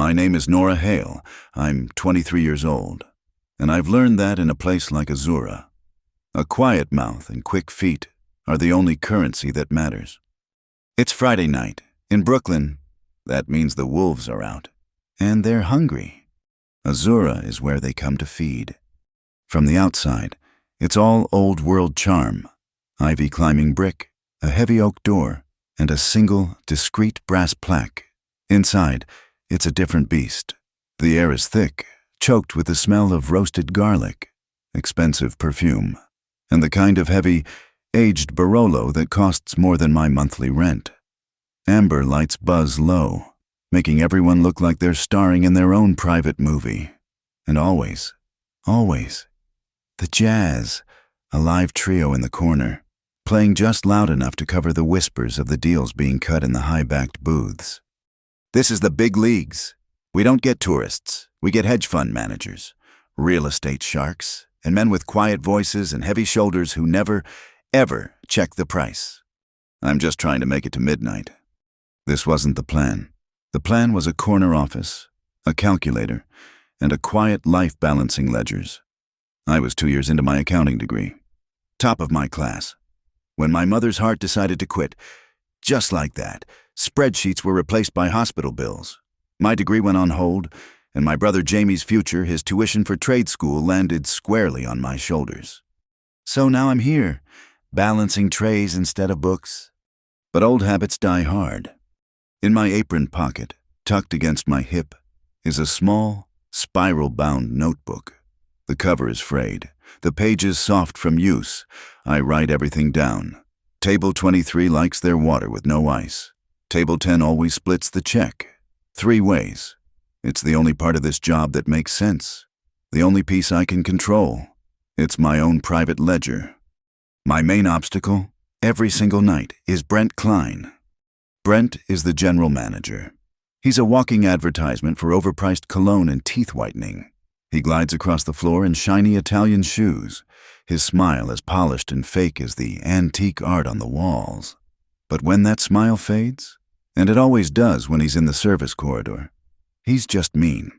My name is Nora Hale. I'm 23 years old, and I've learned that in a place like Azura, a quiet mouth and quick feet are the only currency that matters. It's Friday night. In Brooklyn, that means the wolves are out, and they're hungry. Azura is where they come to feed. From the outside, it's all old-world charm. Ivy climbing brick, a heavy oak door, and a single, discreet brass plaque. Inside, it's a different beast. The air is thick, choked with the smell of roasted garlic, expensive perfume, and the kind of heavy, aged Barolo that costs more than my monthly rent. Amber lights buzz low, making everyone look like they're starring in their own private movie. And always, the jazz, a live trio in the corner, playing just loud enough to cover the whispers of the deals being cut in the high-backed booths. This is the big leagues. We don't get tourists. We get hedge fund managers, real estate sharks, and men with quiet voices and heavy shoulders who never, ever check the price. I'm just trying to make it to midnight. This wasn't the plan. The plan was a corner office, a calculator, and a quiet life balancing ledgers. I was 2 years into my accounting degree, top of my class, when my mother's heart decided to quit. Just like that, spreadsheets were replaced by hospital bills. My degree went on hold, and my brother Jamie's future, his tuition for trade school, landed squarely on my shoulders. So now I'm here, balancing trays instead of books. But old habits die hard. In my apron pocket, tucked against my hip, is a small, spiral-bound notebook. The cover is frayed, the pages soft from use. I write everything down. Table 23 likes their water with no ice. Table 10 always splits the check. 3 ways. It's the only part of this job that makes sense. The only piece I can control. It's my own private ledger. My main obstacle, every single night, is Brent Klein. Brent is the general manager. He's a walking advertisement for overpriced cologne and teeth whitening. He glides across the floor in shiny Italian shoes, his smile as polished and fake as the antique art on the walls. But when that smile fades, and it always does when he's in the service corridor, he's just mean.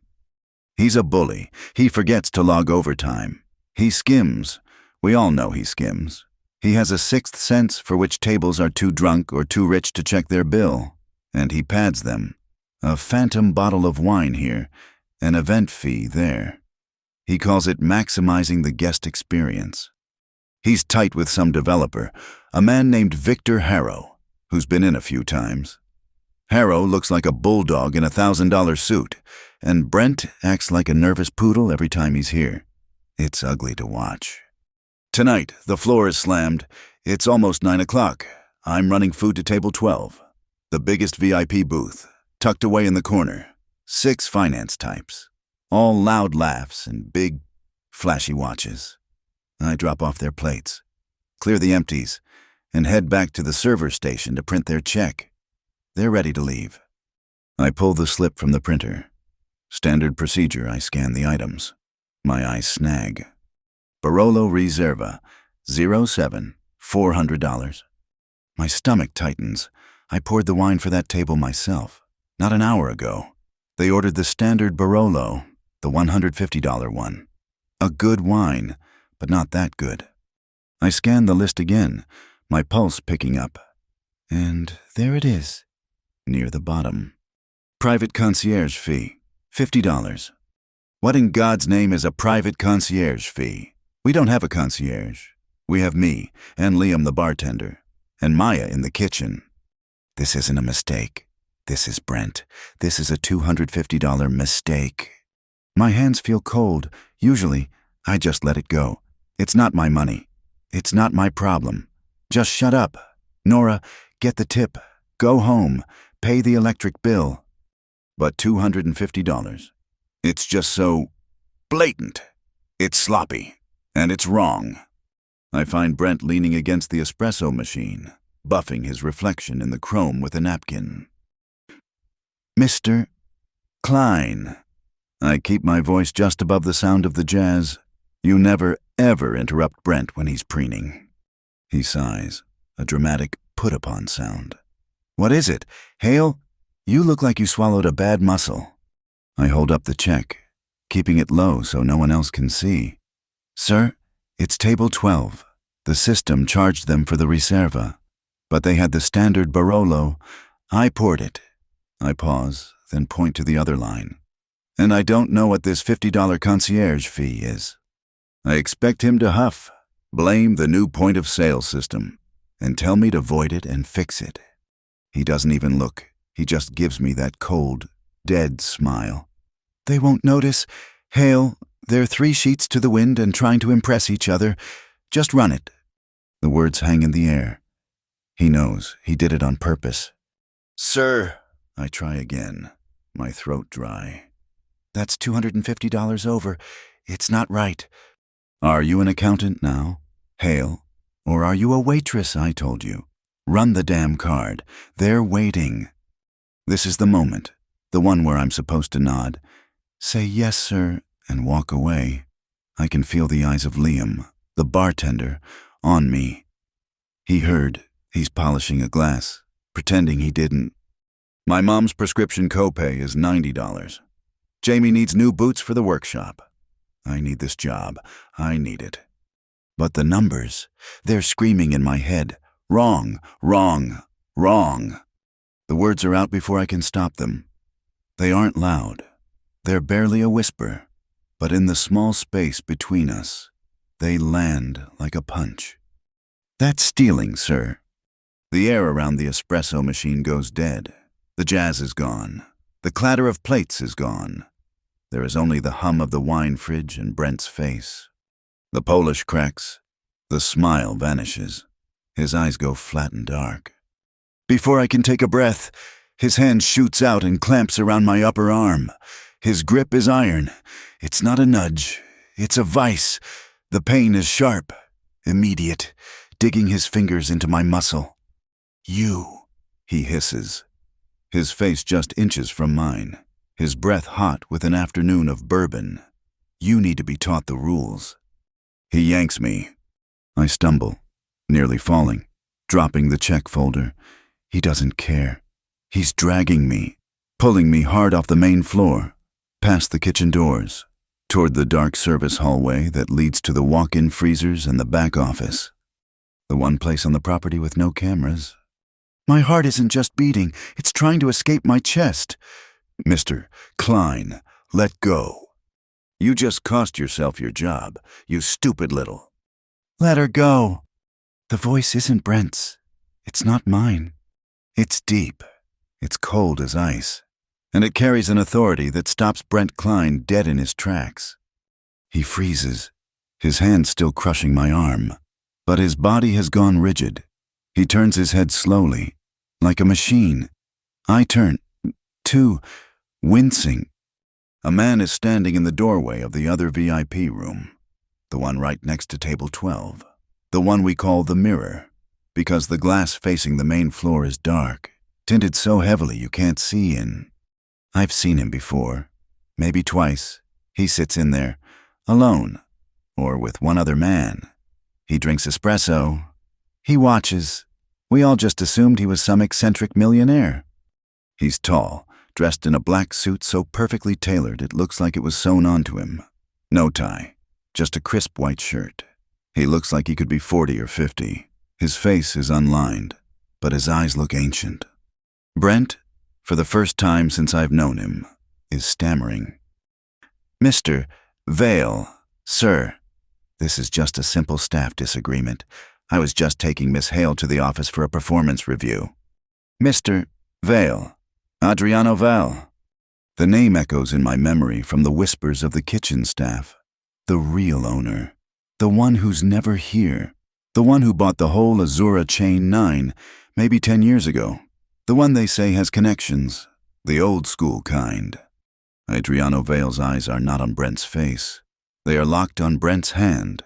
He's a bully. He forgets to log overtime. He skims. We all know he skims. He has a sixth sense for which tables are too drunk or too rich to check their bill, and he pads them. A phantom bottle of wine here, an event fee there. He calls it maximizing the guest experience. He's tight with some developer, a man named Victor Harrow, who's been in a few times. Harrow looks like a bulldog in a $1,000 suit, and Brent acts like a nervous poodle every time he's here. It's ugly to watch. Tonight, the floor is slammed. It's almost 9 o'clock. I'm running food to table 12, the biggest VIP booth, tucked away in the corner. 6 finance types, all loud laughs and big, flashy watches. I drop off their plates, clear the empties, and head back to the server station to print their check. They're ready to leave. I pull the slip from the printer. Standard procedure, I scan the items. My eyes snag. Barolo Reserva, 07, $400. My stomach tightens. I poured the wine for that table myself, not an hour ago. They ordered the standard Barolo, the $150 one. A good wine, but not that good. I scan the list again, my pulse picking up. And there it is, near the bottom. Private concierge fee, $50. What in God's name is a private concierge fee? We don't have a concierge. We have me and Liam the bartender, and Maya in the kitchen. This isn't a mistake. This is Brent. This is a $250 mistake. My hands feel cold. Usually, I just let it go. It's not my money. It's not my problem. Just shut up. Nora, get the tip. Go home. Pay the electric bill. But $250. It's just so blatant. It's sloppy. And it's wrong. I find Brent leaning against the espresso machine, buffing his reflection in the chrome with a napkin. Mr. Klein. I keep my voice just above the sound of the jazz. You never, ever interrupt Brent when he's preening. He sighs, a dramatic put-upon sound. What is it? Hale? You look like you swallowed a bad mussel. I hold up the check, keeping it low so no one else can see. Sir, it's table 12. The system charged them for the Reserva, but they had the standard Barolo. I poured it. I pause, then point to the other line. And I don't know what this $50 concierge fee is. I expect him to huff, blame the new point-of-sale system, and tell me to void it and fix it. He doesn't even look. He just gives me that cold, dead smile. They won't notice. Hale, they're 3 sheets to the wind and trying to impress each other. Just run it. The words hang in the air. He knows. He did it on purpose. Sir, I try again, my throat dry. That's $250 over. It's not right. Are you an accountant now, Hale? Or are you a waitress, I told you? Run the damn card. They're waiting. This is the moment, the one where I'm supposed to nod, say yes, sir, and walk away. I can feel the eyes of Liam, the bartender, on me. He heard. He's polishing a glass, pretending he didn't. My mom's prescription copay is $90. Jamie needs new boots for the workshop. I need this job. I need it. But the numbers, they're screaming in my head. Wrong, wrong, wrong. The words are out before I can stop them. They aren't loud. They're barely a whisper. But in the small space between us, they land like a punch. That's stealing, sir. The air around the espresso machine goes dead. The jazz is gone. The clatter of plates is gone. There is only the hum of the wine fridge and Brent's face. The Polish cracks. The smile vanishes. His eyes go flat and dark. Before I can take a breath, his hand shoots out and clamps around my upper arm. His grip is iron. It's not a nudge. It's a vice. The pain is sharp, immediate, digging his fingers into my muscle. You, he hisses. His face just inches from mine, his breath hot with an afternoon of bourbon. You need to be taught the rules. He yanks me. I stumble, nearly falling, dropping the check folder. He doesn't care. He's dragging me, pulling me hard off the main floor, past the kitchen doors, toward the dark service hallway that leads to the walk-in freezers and the back office. The one place on the property with no cameras. My heart isn't just beating, it's trying to escape my chest. Mr. Klein, let go. You just cost yourself your job, you stupid little. Let her go. The voice isn't Brent's. It's not mine. It's deep. It's cold as ice. And it carries an authority that stops Brent Klein dead in his tracks. He freezes, his hand still crushing my arm, but his body has gone rigid. He turns his head slowly, like a machine. I turn, too, wincing. A man is standing in the doorway of the other VIP room, the one right next to table 12, the one we call the mirror, because the glass facing the main floor is dark, tinted so heavily you can't see in. I've seen him before, maybe twice. He sits in there, alone, or with one other man. He drinks espresso. He watches. We all just assumed he was some eccentric millionaire. He's tall, dressed in a black suit so perfectly tailored it looks like it was sewn onto him. No tie, just a crisp white shirt. He looks like he could be 40 or 50. His face is unlined, but his eyes look ancient. Brent, for the first time since I've known him, is stammering. Mr. Vale, sir, this is just a simple staff disagreement. I was just taking Miss Hale to the office for a performance review. Mr. Vale, Adriano Val. The name echoes in my memory from the whispers of the kitchen staff. The real owner, the one who's never here, the one who bought the whole Azura chain 9, maybe 10 years ago. The one they say has connections, the old school kind. Adriano Vale's eyes are not on Brent's face. They are locked on Brent's hand,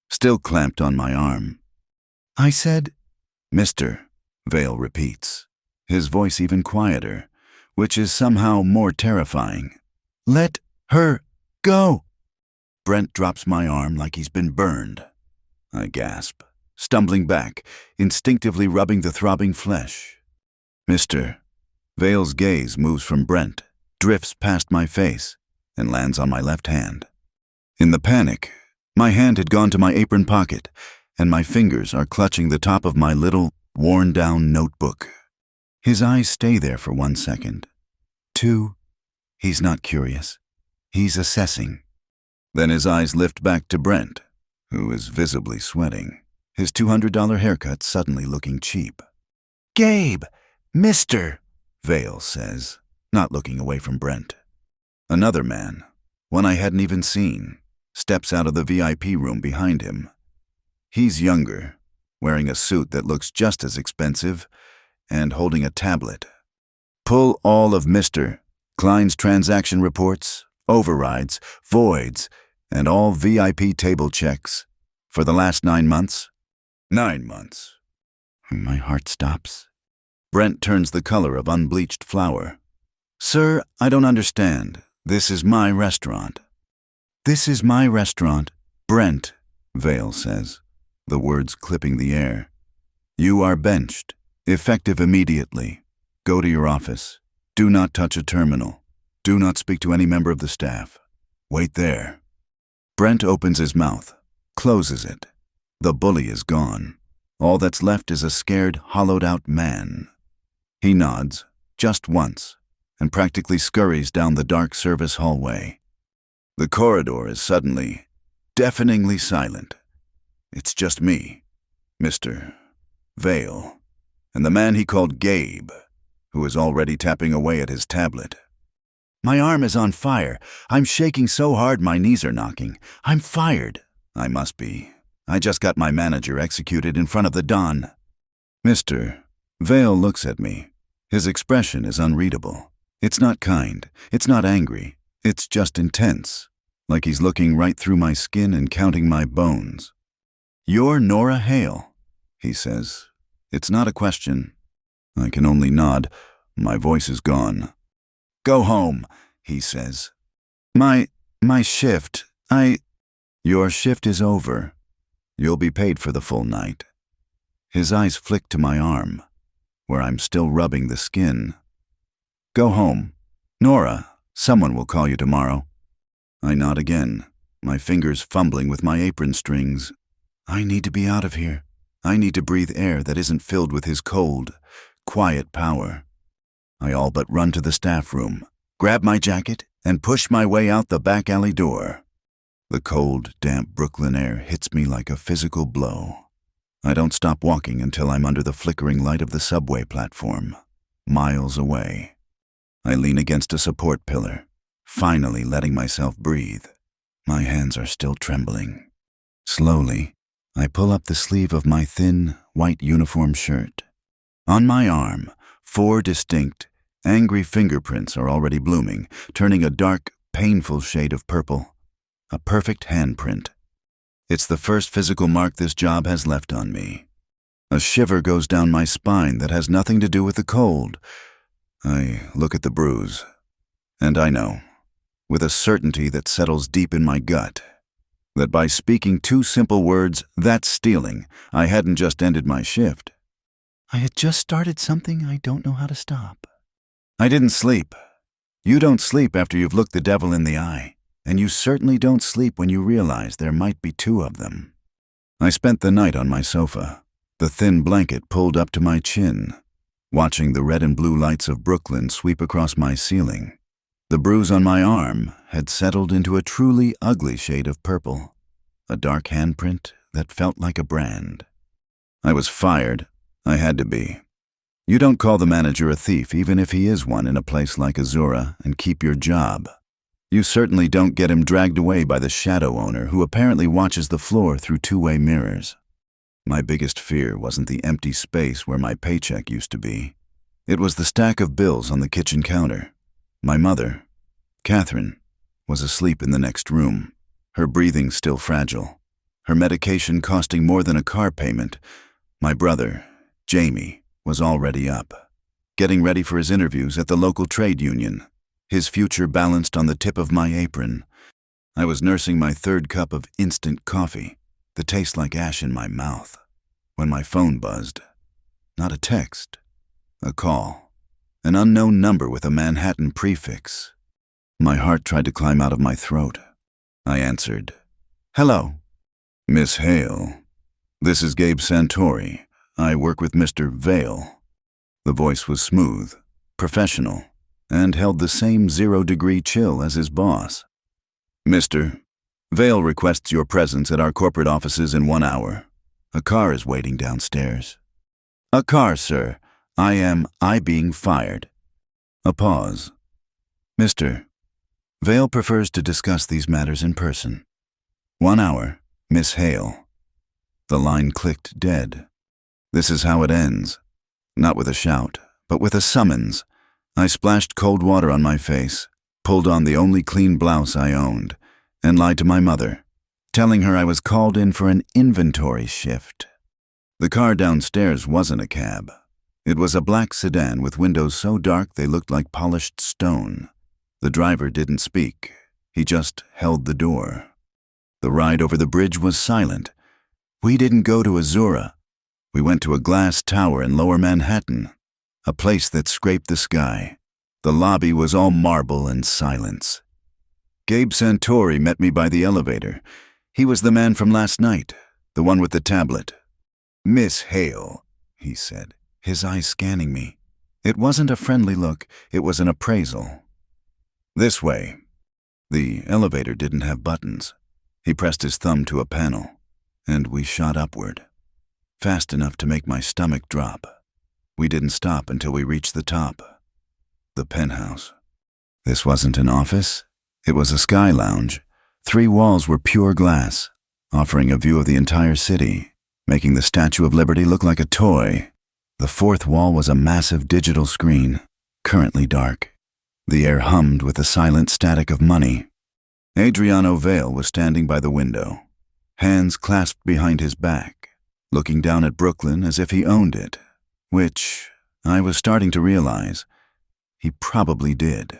still clamped on my arm. I said, Mr. Vale repeats, his voice even quieter, which is somehow more terrifying. Let her go. Brent drops my arm like he's been burned. I gasp, stumbling back, instinctively rubbing the throbbing flesh. Mr. Vale's gaze moves from Brent drifts past my face, and lands on my left hand. In the panic, my hand had gone to my apron pocket, and my fingers are clutching the top of my little, worn-down notebook. His eyes stay there for 1 second. 2. He's not curious. He's assessing. Then his eyes lift back to Brent, who is visibly sweating, his $200 haircut suddenly looking cheap. "Gabe! Mister!" Vale says, not looking away from Brent. Another man, one I hadn't even seen, steps out of the VIP room behind him. He's younger, wearing a suit that looks just as expensive, and holding a tablet. "Pull all of Mr. Klein's transaction reports, overrides, voids, and all VIP table checks for the last 9 months. 9 months. My heart stops. Brent turns the color of unbleached flour. "Sir, I don't understand. This is my restaurant." "This is my restaurant, Brent," Vale says, the words clipping the air. "You are benched, effective immediately. Go to your office. Do not touch a terminal. Do not speak to any member of the staff. Wait there." Brent opens his mouth, closes it. The bully is gone. All that's left is a scared, hollowed-out man. He nods, just once, and practically scurries down the dark service hallway. The corridor is suddenly, deafeningly silent. It's just me, Mr. Vale, and the man he called Gabe, who is already tapping away at his tablet. "My arm is on fire. I'm shaking so hard my knees are knocking. I'm fired." I must be. I just got my manager executed in front of the Don. Mr. Vale looks at me. His expression is unreadable. It's not kind. It's not angry. It's just intense, like he's looking right through my skin and counting my bones. "You're Nora Hale," he says. It's not a question. I can only nod. My voice is gone. "Go home," he says. My shift, Your shift is over. You'll be paid for the full night." His eyes flick to my arm, where I'm still rubbing the skin. "Go home. Nora, someone will call you tomorrow." I nod again, my fingers fumbling with my apron strings. I need to be out of here. I need to breathe air that isn't filled with his cold, quiet power. I all but run to the staff room, grab my jacket, and push my way out the back alley door. The cold, damp Brooklyn air hits me like a physical blow. I don't stop walking until I'm under the flickering light of the subway platform, miles away. I lean against a support pillar, finally letting myself breathe. My hands are still trembling. Slowly, I pull up the sleeve of my thin, white uniform shirt. On my arm, 4 distinct, angry fingerprints are already blooming, turning a dark, painful shade of purple. A perfect handprint. It's the first physical mark this job has left on me. A shiver goes down my spine that has nothing to do with the cold. I look at the bruise, and I know, with a certainty that settles deep in my gut, that by speaking 2 simple words, "That's stealing," I hadn't just ended my shift. I had just started something I don't know how to stop. I didn't sleep. You don't sleep after you've looked the devil in the eye, and you certainly don't sleep when you realize there might be 2 of them. I spent the night on my sofa, the thin blanket pulled up to my chin, watching the red and blue lights of Brooklyn sweep across my ceiling. The bruise on my arm had settled into a truly ugly shade of purple, a dark handprint that felt like a brand. I was fired. I had to be. You don't call the manager a thief even if he is one in a place like Azura and keep your job. You certainly don't get him dragged away by the shadow owner who apparently watches the floor through 2-way mirrors. My biggest fear wasn't the empty space where my paycheck used to be. It was the stack of bills on the kitchen counter. My mother, Catherine, was asleep in the next room, her breathing still fragile, her medication costing more than a car payment. My brother, Jamie, was already up, getting ready for his interviews at the local trade union, his future balanced on the tip of my apron. I was nursing my 3rd cup of instant coffee, the taste like ash in my mouth, when my phone buzzed. Not a text, a call. An unknown number with a Manhattan prefix. My heart tried to climb out of my throat. I answered, "Hello." "Miss Hale, this is Gabe Santori. I work with Mr. Vale." The voice was smooth, professional, and held the same 0-degree chill as his boss. "Mr. Vale requests your presence at our corporate offices in 1 hour. A car is waiting downstairs." "A car, sir. I being fired." A pause. "Mr. Vale prefers to discuss these matters in person. 1 hour, Miss Hale." The line clicked dead. This is how it ends. Not with a shout, but with a summons. I splashed cold water on my face, pulled on the only clean blouse I owned, and lied to my mother, telling her I was called in for an inventory shift. The car downstairs wasn't a cab. It was a black sedan with windows so dark they looked like polished stone. The driver didn't speak. He just held the door. The ride over the bridge was silent. We didn't go to Azura. We went to a glass tower in Lower Manhattan, a place that scraped the sky. The lobby was all marble and silence. Gabe Santori met me by the elevator. He was the man from last night, the one with the tablet. "Miss Hale," he said, his eyes scanning me. It wasn't a friendly look, it was an appraisal. "This way." The elevator didn't have buttons. He pressed his thumb to a panel, and we shot upward, fast enough to make my stomach drop. We didn't stop until we reached the top. The penthouse. This wasn't an office. It was a sky lounge. 3 walls were pure glass, offering a view of the entire city, making the Statue of Liberty look like a toy. The 4th wall was a massive digital screen, currently dark. The air hummed with the silent static of money. Adriano Vale was standing by the window, hands clasped behind his back, looking down at Brooklyn as if he owned it, which, I was starting to realize, he probably did.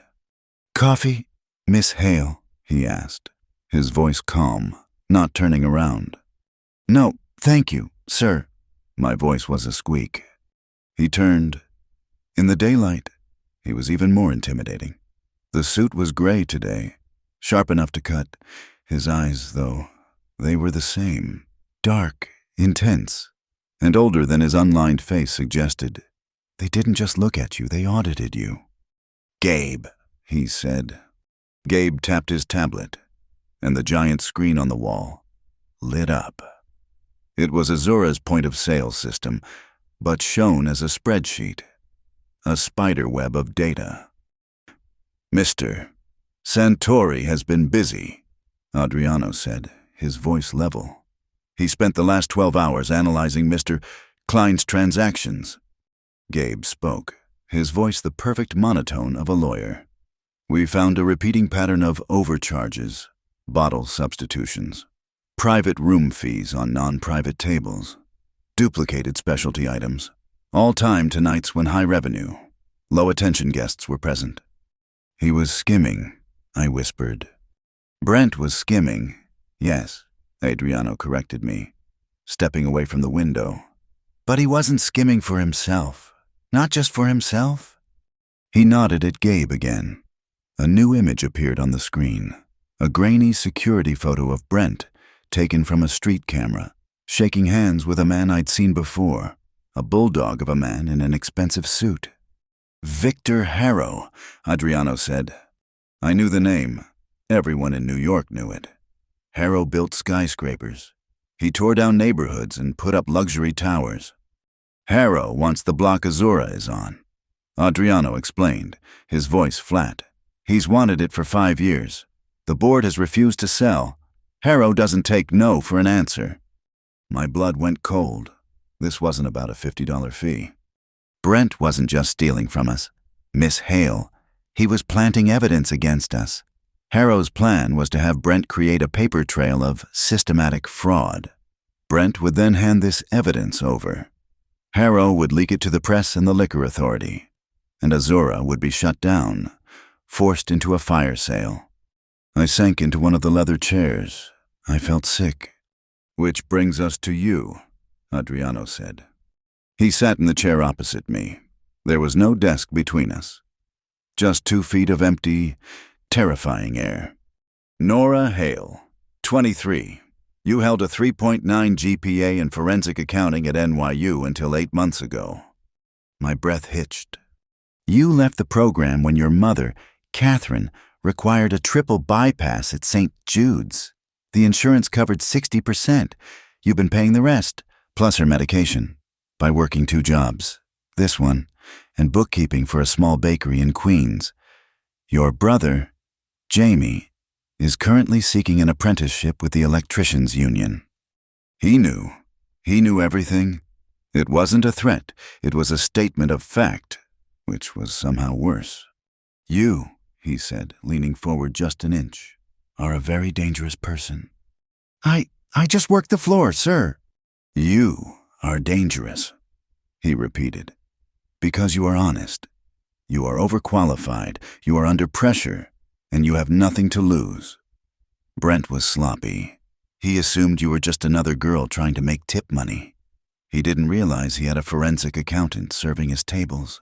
"Coffee, Miss Hale?" he asked, his voice calm, not turning around. "No, thank you, sir." My voice was a squeak. He turned. In the daylight, he was even more intimidating. The suit was gray today, sharp enough to cut. His eyes, though, they were the same, dark, intense, and older than his unlined face suggested. They didn't just look at you, they audited you. "Gabe," he said. Gabe tapped his tablet, and the giant screen on the wall lit up. It was Azura's point-of-sale system, but shown as a spreadsheet, a spider web of data. "Mr. Santori has been busy," Adriano said, his voice level. "He spent the last 12 hours analyzing Mr. Klein's transactions." Gabe spoke, his voice the perfect monotone of a lawyer. "We found a repeating pattern of overcharges, bottle substitutions, private room fees on non-private tables, duplicated specialty items, all timed to nights when high revenue, low-attention guests were present." "He was skimming," I whispered. "Brent was skimming, yes," Adriano corrected me, stepping away from the window. "But he wasn't skimming for himself. Not just for himself." He nodded at Gabe again. A new image appeared on the screen, a grainy security photo of Brent, taken from a street camera, shaking hands with a man I'd seen before, a bulldog of a man in an expensive suit. "Victor Harrow," Adriano said. I knew the name. Everyone in New York knew it. Harrow built skyscrapers. He tore down neighborhoods and put up luxury towers. Harrow wants the block Azura is on. Adriano explained, his voice flat. He's wanted it for 5 years. The board has refused to sell. Harrow doesn't take no for an answer. My blood went cold. This wasn't about a $50 fee. Brent wasn't just stealing from us. Miss Hale. He was planting evidence against us. Harrow's plan was to have Brent create a paper trail of systematic fraud. Brent would then hand this evidence over. Harrow would leak it to the press and the liquor authority, and Azura would be shut down, forced into a fire sale. I sank into one of the leather chairs. I felt sick. "Which brings us to you," Adriano said. He sat in the chair opposite me, There was no desk between us. Just 2 feet of empty, terrifying air. Nora Hale, 23. You held a 3.9 GPA in forensic accounting at NYU until 8 months ago. My breath hitched. You left the program when your mother, Catherine, required a triple bypass at St. Jude's. The insurance covered 60%. You've been paying the rest, plus her medication, by working 2 jobs. This one, and bookkeeping for a small bakery in Queens. Your brother, Jamie, is currently seeking an apprenticeship with the electricians union. He knew. He knew everything. It wasn't a threat. It was a statement of fact, which was somehow worse. You, he said, leaning forward just an inch, are a very dangerous person. I just worked the floor, sir. You are dangerous, he repeated, because you are honest. You are overqualified, you are under pressure, and you have nothing to lose. Brent was sloppy. He assumed you were just another girl trying to make tip money. He didn't realize he had a forensic accountant serving his tables.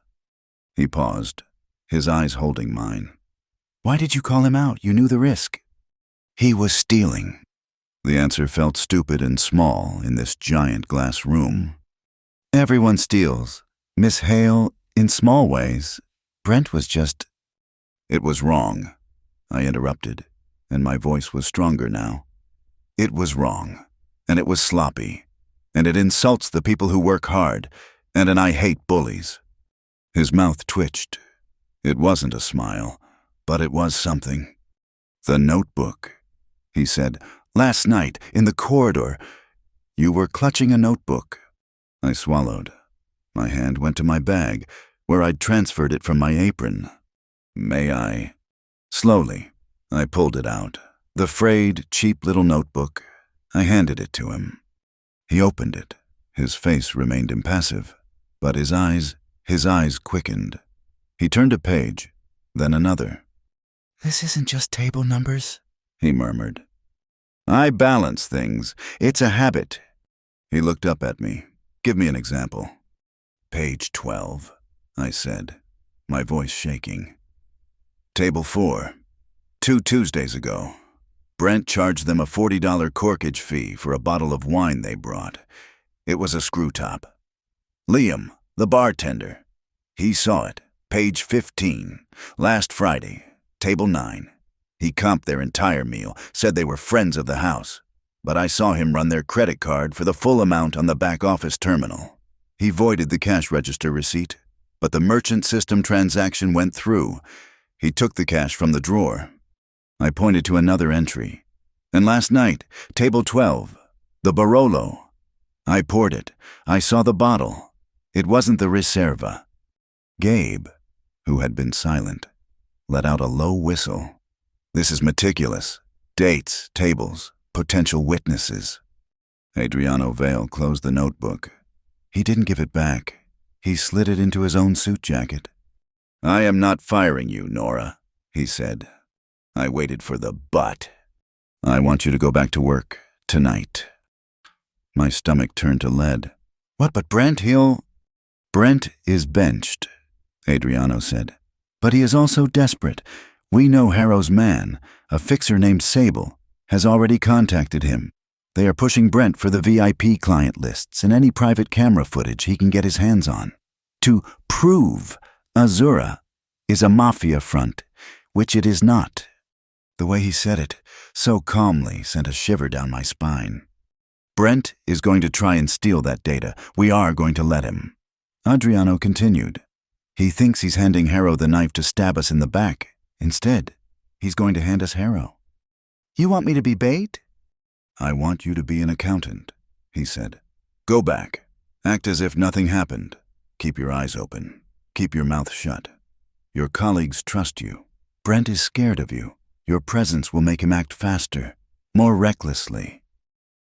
He paused, his eyes holding mine. Why did you call him out? You knew the risk. He was stealing. The answer felt stupid and small in this giant glass room. Everyone steals. Miss Hale, in small ways. Brent was just... It was wrong, I interrupted, and my voice was stronger now. It was wrong, and it was sloppy, and it insults the people who work hard, and I hate bullies. His mouth twitched. It wasn't a smile, but it was something. The notebook, he said. Last night, in the corridor, you were clutching a notebook. I swallowed. My hand went to my bag, where I'd transferred it from my apron. May I? Slowly, I pulled it out. The frayed, cheap little notebook. I handed it to him. He opened it. His face remained impassive, but his eyes quickened. He turned a page, then another. This isn't just table numbers, he murmured. I balance things. It's a habit. He looked up at me. Give me an example. Page 12, I said, my voice shaking. Table 4. 2 Tuesdays ago. Brent charged them a $40 corkage fee for a bottle of wine they brought. It was a screw top. Liam, the bartender. He saw it. Page 15. Last Friday. Table 9. He comped their entire meal, said they were friends of the house. But I saw him run their credit card for the full amount on the back office terminal. He voided the cash register receipt, but the merchant system transaction went through. He took the cash from the drawer. I pointed to another entry. And last night, table 12, the Barolo. I poured it. I saw the bottle. It wasn't the Riserva. Gabe, who had been silent, let out a low whistle. This is meticulous. Dates, tables, potential witnesses. Adriano Vale closed the notebook. He didn't give it back. He slid it into his own suit jacket. I am not firing you, Nora, he said. I waited for the but. I want you to go back to work tonight. My stomach turned to lead. What, but Brent, Brent is benched, Adriano said. But he is also desperate. We know Harrow's man, a fixer named Sable, has already contacted him. They are pushing Brent for the VIP client lists and any private camera footage he can get his hands on. To prove Azura is a mafia front, which it is not. The way he said it, so calmly, sent a shiver down my spine. Brent is going to try and steal that data. We are going to let him. Adriano continued. He thinks he's handing Harrow the knife to stab us in the back. Instead, he's going to hand us Harrow. You want me to be bait? I want you to be an accountant, he said. Go back. Act as if nothing happened. Keep your eyes open. Keep your mouth shut. Your colleagues trust you. Brent is scared of you. Your presence will make him act faster, more recklessly.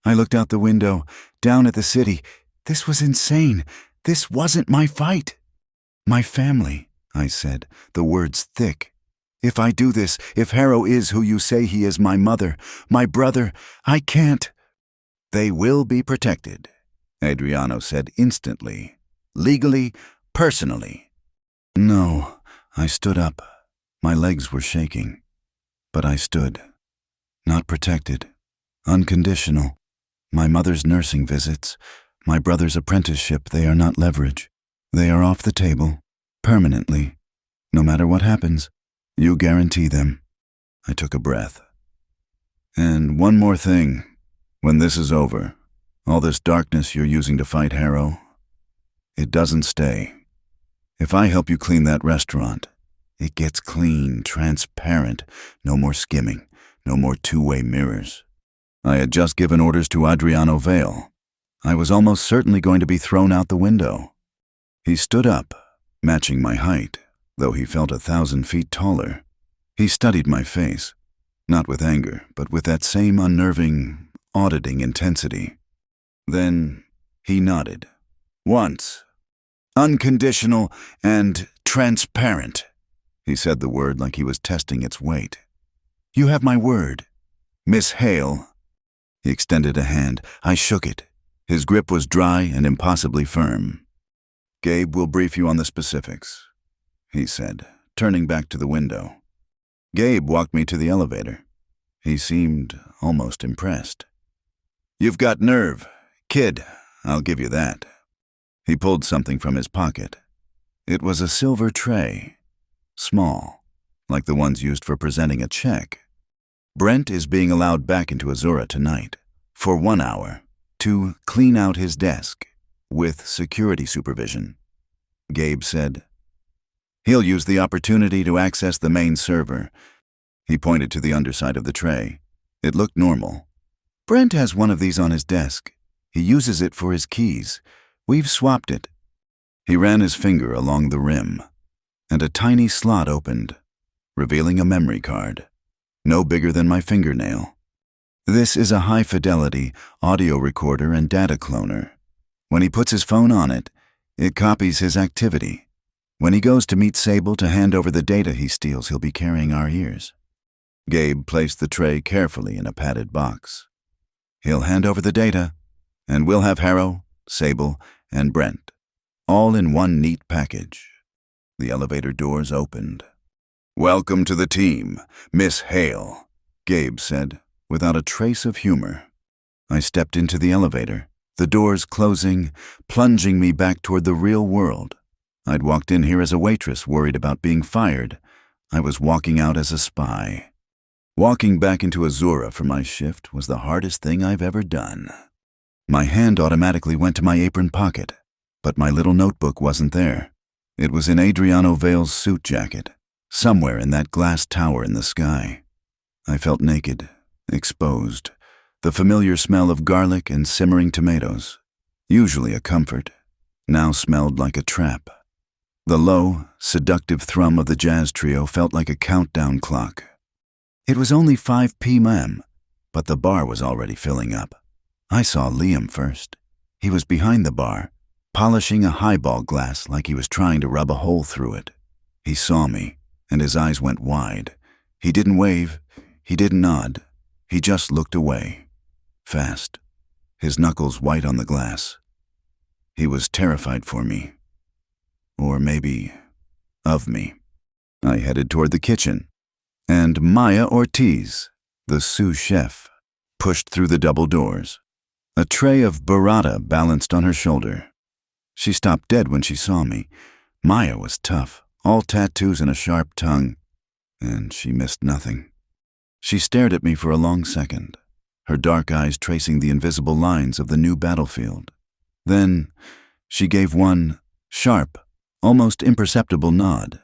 I looked out the window, down at the city. This was insane. This wasn't my fight. My family, I said, the words thick. If I do this, if Harrow is who you say he is, my mother, my brother, I can't. They will be protected, Adriano said instantly. Legally, personally. No, I stood up. My legs were shaking. But I stood. Not protected. Unconditional. My mother's nursing visits, my brother's apprenticeship, they are not leverage. They are off the table. Permanently. No matter what happens, you guarantee them. I took a breath. And one more thing. When this is over, all this darkness you're using to fight Harrow, it doesn't stay. If I help you clean that restaurant, it gets clean, transparent, no more skimming, no more two-way mirrors. I had just given orders to Adriano Vale. I was almost certainly going to be thrown out the window. He stood up, matching my height, though he felt 1,000 feet taller. He studied my face, not with anger, but with that same unnerving, auditing intensity. Then he nodded. Once. Unconditional and transparent. He said the word like he was testing its weight. You have my word. Miss Hale. He extended a hand. I shook it. His grip was dry and impossibly firm. Gabe will brief you on the specifics, he said, turning back to the window. Gabe walked me to the elevator. He seemed almost impressed. You've got nerve. Kid, I'll give you that. He pulled something from his pocket. It was a silver tray. Small, like the ones used for presenting a check. Brent is being allowed back into Azura tonight, for 1 hour, to clean out his desk, with security supervision. Gabe said, he'll use the opportunity to access the main server. He pointed to the underside of the tray. It looked normal. Brent has one of these on his desk. He uses it for his keys. We've swapped it. He ran his finger along the rim, and a tiny slot opened, revealing a memory card, no bigger than my fingernail. This is a high-fidelity audio recorder and data cloner. When he puts his phone on it, it copies his activity. When he goes to meet Sable to hand over the data he steals, he'll be carrying our ears. Gabe placed the tray carefully in a padded box. He'll hand over the data, and we'll have Harrow, Sable, and Brent, all in one neat package. The elevator doors opened. Welcome to the team, Miss Hale, Gabe said, without a trace of humor. I stepped into the elevator, the doors closing, plunging me back toward the real world. I'd walked in here as a waitress, worried about being fired. I was walking out as a spy. Walking back into Azura for my shift was the hardest thing I've ever done. My hand automatically went to my apron pocket, but my little notebook wasn't there. It was in Adriano Vale's suit jacket, somewhere in that glass tower in the sky. I felt naked, exposed, the familiar smell of garlic and simmering tomatoes, usually a comfort, now smelled like a trap. The low, seductive thrum of the jazz trio felt like a countdown clock. It was only 5 p.m., but the bar was already filling up. I saw Liam first. He was behind the bar, polishing a highball glass like he was trying to rub a hole through it. He saw me, and his eyes went wide. He didn't wave, he didn't nod. He just looked away, fast, his knuckles white on the glass. He was terrified for me. Or maybe of me. I headed toward the kitchen, and Maya Ortiz, the sous chef, pushed through the double doors. A tray of burrata balanced on her shoulder. She stopped dead when she saw me. Maya was tough, all tattoos and a sharp tongue, and she missed nothing. She stared at me for a long second, her dark eyes tracing the invisible lines of the new battlefield. Then she gave one sharp, almost imperceptible nod.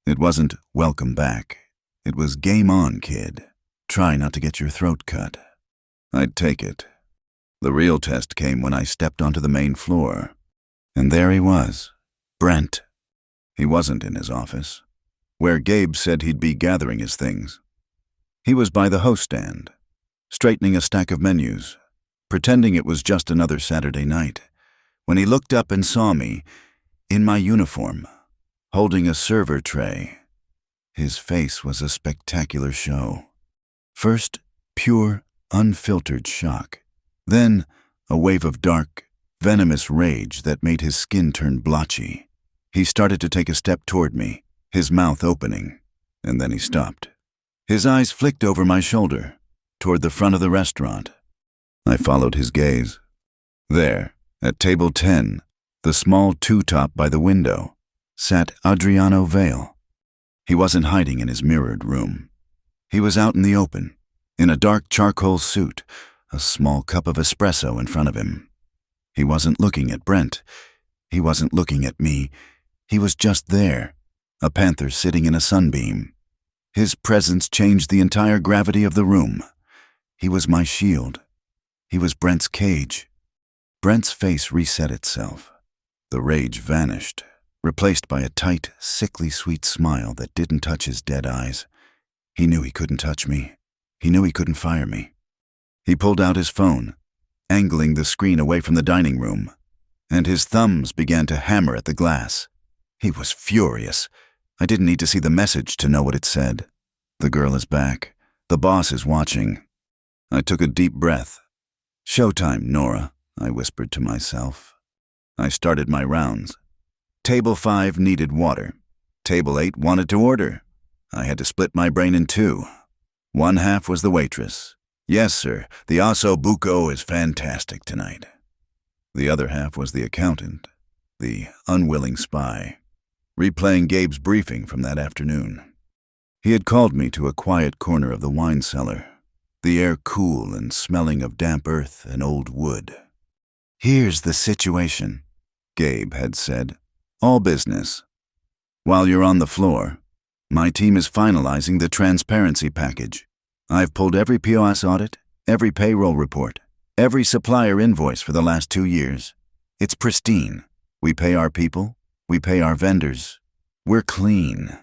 It wasn't welcome back. It was game on, kid. Try not to get your throat cut. I'd take it. The real test came when I stepped onto the main floor. And there he was, Brent. He wasn't in his office, where Gabe said he'd be gathering his things. He was by the host stand, straightening a stack of menus, pretending it was just another Saturday night, when he looked up and saw me, in my uniform, holding a server tray. His face was a spectacular show. First, pure, unfiltered shock. Then, a wave of dark, venomous rage that made his skin turn blotchy. He started to take a step toward me, his mouth opening, and then he stopped. His eyes flicked over my shoulder, toward the front of the restaurant. I followed his gaze. There, at table 10, the small two-top by the window, sat Adriano Vale. He wasn't hiding in his mirrored room. He was out in the open, in a dark charcoal suit, a small cup of espresso in front of him. He wasn't looking at Brent. He wasn't looking at me. He was just there, a panther sitting in a sunbeam. His presence changed the entire gravity of the room. He was my shield. He was Brent's cage. Brent's face reset itself. The rage vanished, replaced by a tight, sickly sweet smile that didn't touch his dead eyes. He knew he couldn't touch me. He knew he couldn't fire me. He pulled out his phone, angling the screen away from the dining room, and his thumbs began to hammer at the glass. He was furious. I didn't need to see the message to know what it said. The girl is back. The boss is watching. I took a deep breath. "Showtime, Nora," I whispered to myself. I started my rounds. Table 5 needed water. Table 8 wanted to order. I had to split my brain in two. One half was the waitress. "Yes, sir, the osso buco is fantastic tonight." The other half was the accountant, the unwilling spy, replaying Gabe's briefing from that afternoon. He had called me to a quiet corner of the wine cellar, the air cool and smelling of damp earth and old wood. "Here's the situation," Gabe had said. "All business. While you're on the floor, my team is finalizing the transparency package. I've pulled every POS audit, every payroll report, every supplier invoice for the last 2 years. It's pristine. We pay our people. We pay our vendors. We're clean."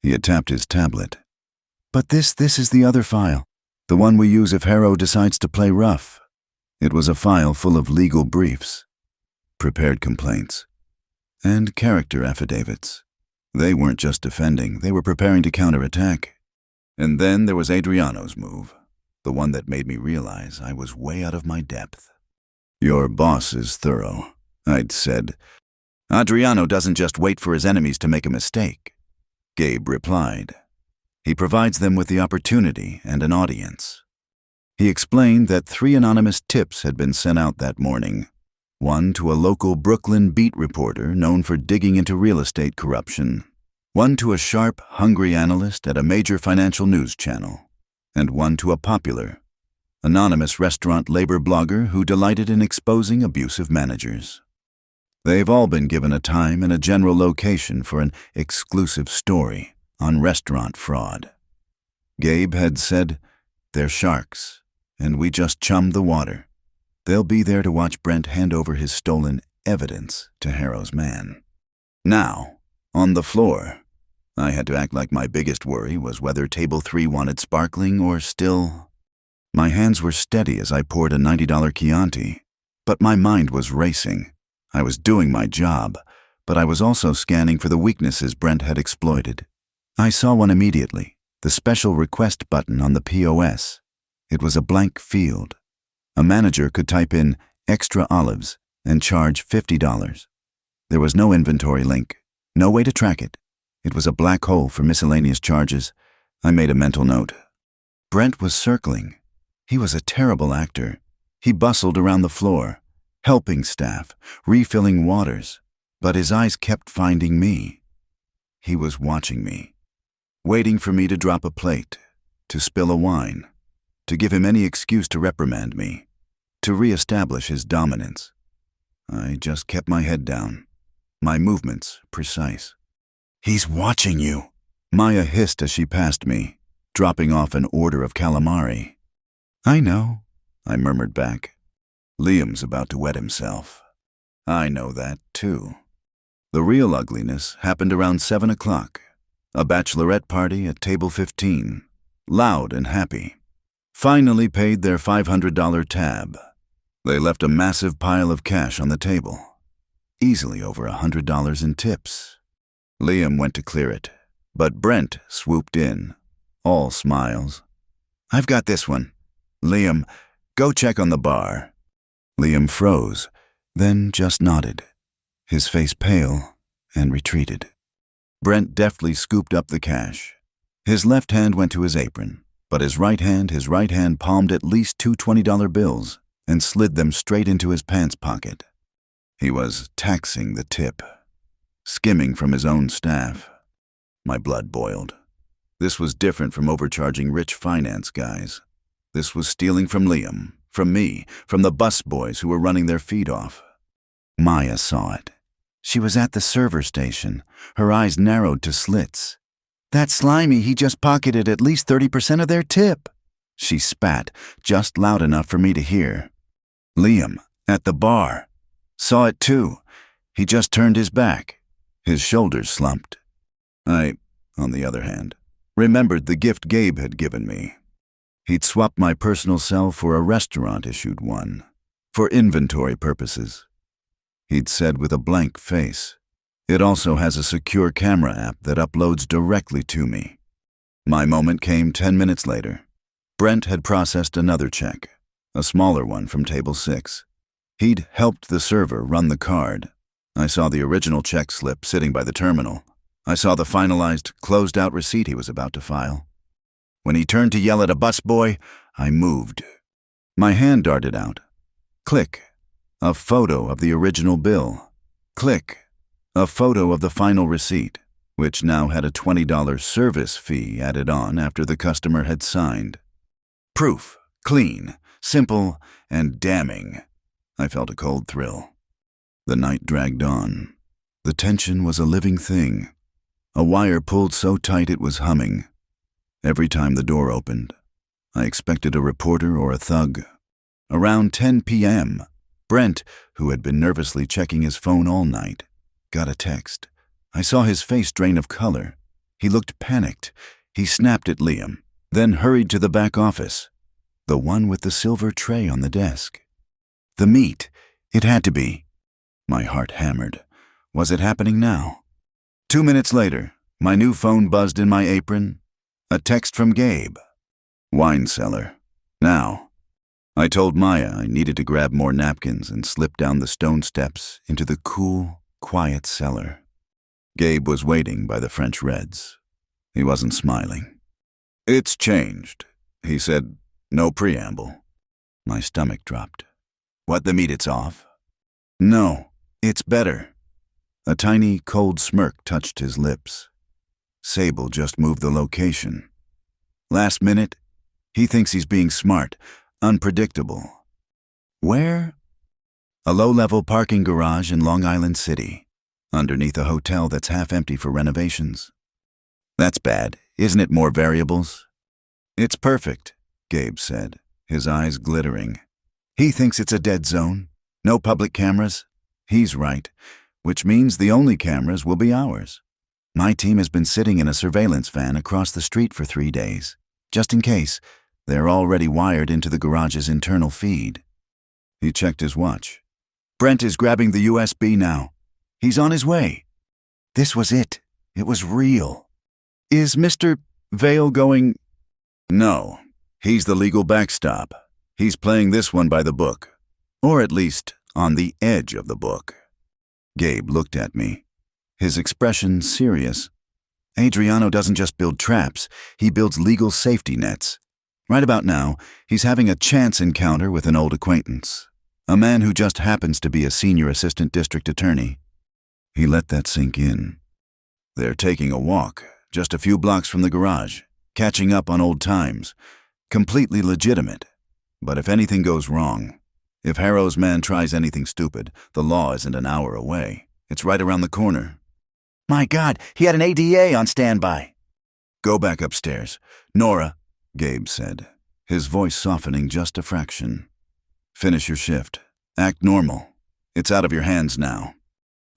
He had tapped his tablet. "But this is the other file, the one we use if Harrow decides to play rough." It was a file full of legal briefs, prepared complaints, and character affidavits. They weren't just defending, they were preparing to counterattack. And then there was Adriano's move, the one that made me realize I was way out of my depth. "Your boss is thorough," I'd said. "Adriano doesn't just wait for his enemies to make a mistake," Gabe replied. "He provides them with the opportunity and an audience." He explained that 3 anonymous tips had been sent out that morning. One to a local Brooklyn beat reporter known for digging into real estate corruption. One to a sharp, hungry analyst at a major financial news channel. And one to a popular, anonymous restaurant labor blogger who delighted in exposing abusive managers. They've all been given a time and a general location for an exclusive story on restaurant fraud. Gabe had said, "They're sharks, and we just chummed the water. They'll be there to watch Brent hand over his stolen evidence to Harrow's man." Now, on the floor, I had to act like my biggest worry was whether table 3 wanted sparkling or still. My hands were steady as I poured a $90 Chianti, but my mind was racing. I was doing my job, but I was also scanning for the weaknesses Brent had exploited. I saw one immediately, the special request button on the POS. It was a blank field. A manager could type in "extra olives" and charge $50. There was no inventory link, no way to track it. It was a black hole for miscellaneous charges. I made a mental note. Brent was circling. He was a terrible actor. He bustled around the floor, helping staff, refilling waters, but his eyes kept finding me. He was watching me, waiting for me to drop a plate, to spill a wine, to give him any excuse to reprimand me, to reestablish his dominance. I just kept my head down, my movements precise. "He's watching you," Maya hissed as she passed me, dropping off an order of calamari. "I know," I murmured back. "Liam's about to wet himself." I know that, too. The real ugliness happened around 7 o'clock. A bachelorette party at table 15, loud and happy. Finally paid their $500 tab. They left a massive pile of cash on the table, easily over $100 in tips. Liam went to clear it, but Brent swooped in, all smiles. "I've got this one. Liam, go check on the bar." Liam froze, then just nodded, his face pale and retreated. Brent deftly scooped up the cash. His left hand went to his apron, but his right hand palmed at least two $20 bills and slid them straight into his pants pocket. He was taxing the tip, skimming from his own staff. My blood boiled. This was different from overcharging rich finance guys. This was stealing from Liam, from me, from the bus boys who were running their feet off. Maya saw it. She was at the server station, her eyes narrowed to slits. "That slimy, he just pocketed at least 30% of their tip," she spat, just loud enough for me to hear. Liam, at the bar, saw it too. He just turned his back. His shoulders slumped. I, on the other hand, remembered the gift Gabe had given me. He'd swapped my personal cell for a restaurant-issued one, for inventory purposes. He'd said with a blank face, "It also has a secure camera app that uploads directly to me." My moment came 10 minutes later. Brent had processed another check, a smaller one from table 6. He'd helped the server run the card. I saw the original check slip sitting by the terminal. I saw the finalized, closed-out receipt he was about to file. When he turned to yell at a busboy, I moved. My hand darted out. Click. A photo of the original bill. Click. A photo of the final receipt, which now had a $20 service fee added on after the customer had signed. Proof. Clean. Simple. And damning. I felt a cold thrill. The night dragged on. The tension was a living thing. A wire pulled so tight it was humming. Every time the door opened, I expected a reporter or a thug. Around 10 p.m., Brent, who had been nervously checking his phone all night, got a text. I saw his face drain of color. He looked panicked. He snapped at Liam, then hurried to the back office, the one with the silver tray on the desk. The meat. It had to be. My heart hammered. Was it happening now? 2 minutes later, my new phone buzzed in my apron. A text from Gabe. "Wine cellar. Now." I told Maya I needed to grab more napkins and slip down the stone steps into the cool, quiet cellar. Gabe was waiting by the French Reds. He wasn't smiling. "It's changed," he said, no preamble. My stomach dropped. "What, the meat it's off?" "No, it's better." A tiny, cold smirk touched his lips. Sable just moved the location. Last minute, he thinks he's being smart, unpredictable. Where? A low-level parking garage in Long Island City, underneath a hotel that's half empty for renovations. That's bad. Isn't it more variables? It's perfect, Gabe said, his eyes glittering. He thinks it's a dead zone. No public cameras. He's right, which means the only cameras will be ours. My team has been sitting in a surveillance van across the street for 3 days, just in case. They're already wired into the garage's internal feed. He checked his watch. Brent is grabbing the USB now. He's on his way. This was it. It was real. Is Mr. Vale going? No. He's the legal backstop. He's playing this one by the book. Or at least on the edge of the book. Gabe looked at me, his expression serious. Adriano doesn't just build traps, he builds legal safety nets. Right about now, he's having a chance encounter with an old acquaintance, a man who just happens to be a senior assistant district attorney. He let that sink in. They're taking a walk, just a few blocks from the garage, catching up on old times. Completely legitimate. But if anything goes wrong, if Harrow's man tries anything stupid, the law isn't an hour away. It's right around the corner. My God, he had an ADA on standby. Go back upstairs. Nora, Gabe said, his voice softening just a fraction. Finish your shift. Act normal. It's out of your hands now.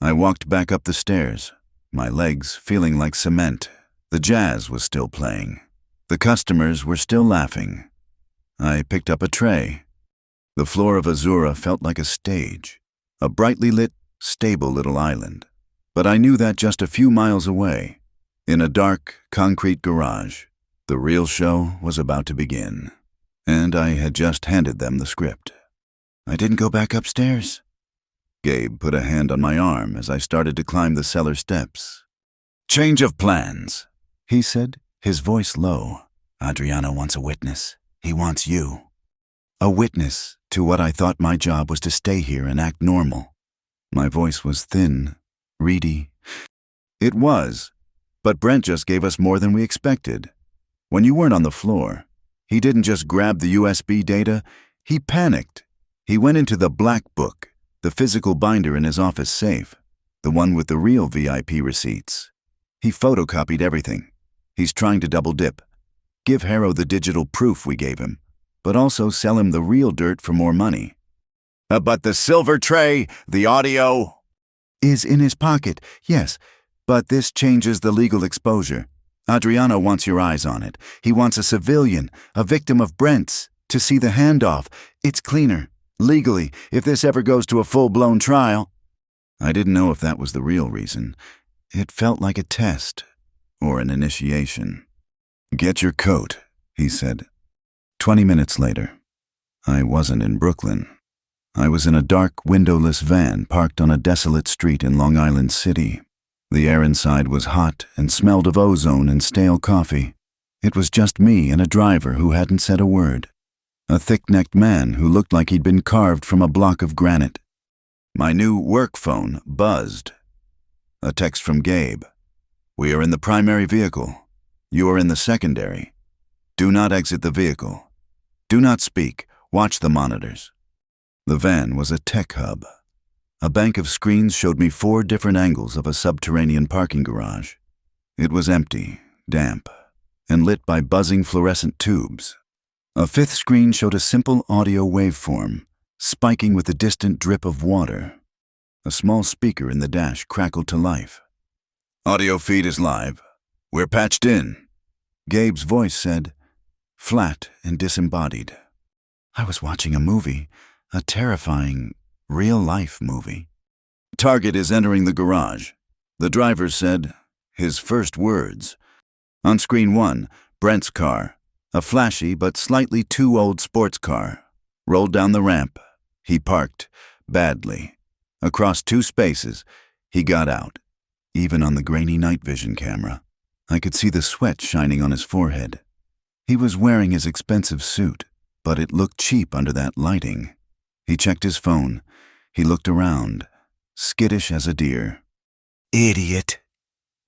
I walked back up the stairs, my legs feeling like cement. The jazz was still playing. The customers were still laughing. I picked up a tray. The floor of Azura felt like a stage, a brightly lit, stable little island. But I knew that just a few miles away, in a dark, concrete garage, the real show was about to begin. And I had just handed them the script. I didn't go back upstairs. Gabe put a hand on my arm as I started to climb the cellar steps. "Change of plans," he said, his voice low. "Adriano wants a witness. He wants you." A witness to what I thought my job was to stay here and act normal. My voice was thin, reedy. It was, but Brent just gave us more than we expected. When you weren't on the floor, he didn't just grab the USB data, he panicked. He went into the black book, the physical binder in his office safe, the one with the real VIP receipts. He photocopied everything. He's trying to double dip. Give Harrow the digital proof we gave him, but also sell him the real dirt for more money. But the silver tray, the audio... Is in his pocket, yes, but this changes the legal exposure. Adriano wants your eyes on it. He wants a civilian, a victim of Brent's, to see the handoff. It's cleaner, legally, if this ever goes to a full-blown trial. I didn't know if that was the real reason. It felt like a test, or an initiation. "Get your coat," he said. 20 minutes later, I wasn't in Brooklyn. I was in a dark, windowless van parked on a desolate street in Long Island City. The air inside was hot and smelled of ozone and stale coffee. It was just me and a driver who hadn't said a word. A thick-necked man who looked like he'd been carved from a block of granite. My new work phone buzzed. A text from Gabe. "We are in the primary vehicle. You are in the secondary. Do not exit the vehicle. Do not speak. Watch the monitors." The van was a tech hub. A bank of screens showed me 4 different angles of a subterranean parking garage. It was empty, damp, and lit by buzzing fluorescent tubes. A 5th screen showed a simple audio waveform, spiking with a distant drip of water. A small speaker in the dash crackled to life. "Audio feed is live. We're patched in," Gabe's voice said, flat and disembodied. I was watching a movie, a terrifying, real-life movie. "Target is entering the garage," the driver said, his first words. On screen 1, Brent's car, a flashy but slightly too old sports car, rolled down the ramp. He parked, badly. Across 2 spaces, he got out. Even on the grainy night vision camera, I could see the sweat shining on his forehead. He was wearing his expensive suit, but it looked cheap under that lighting. He checked his phone. He looked around, skittish as a deer. "Idiot,"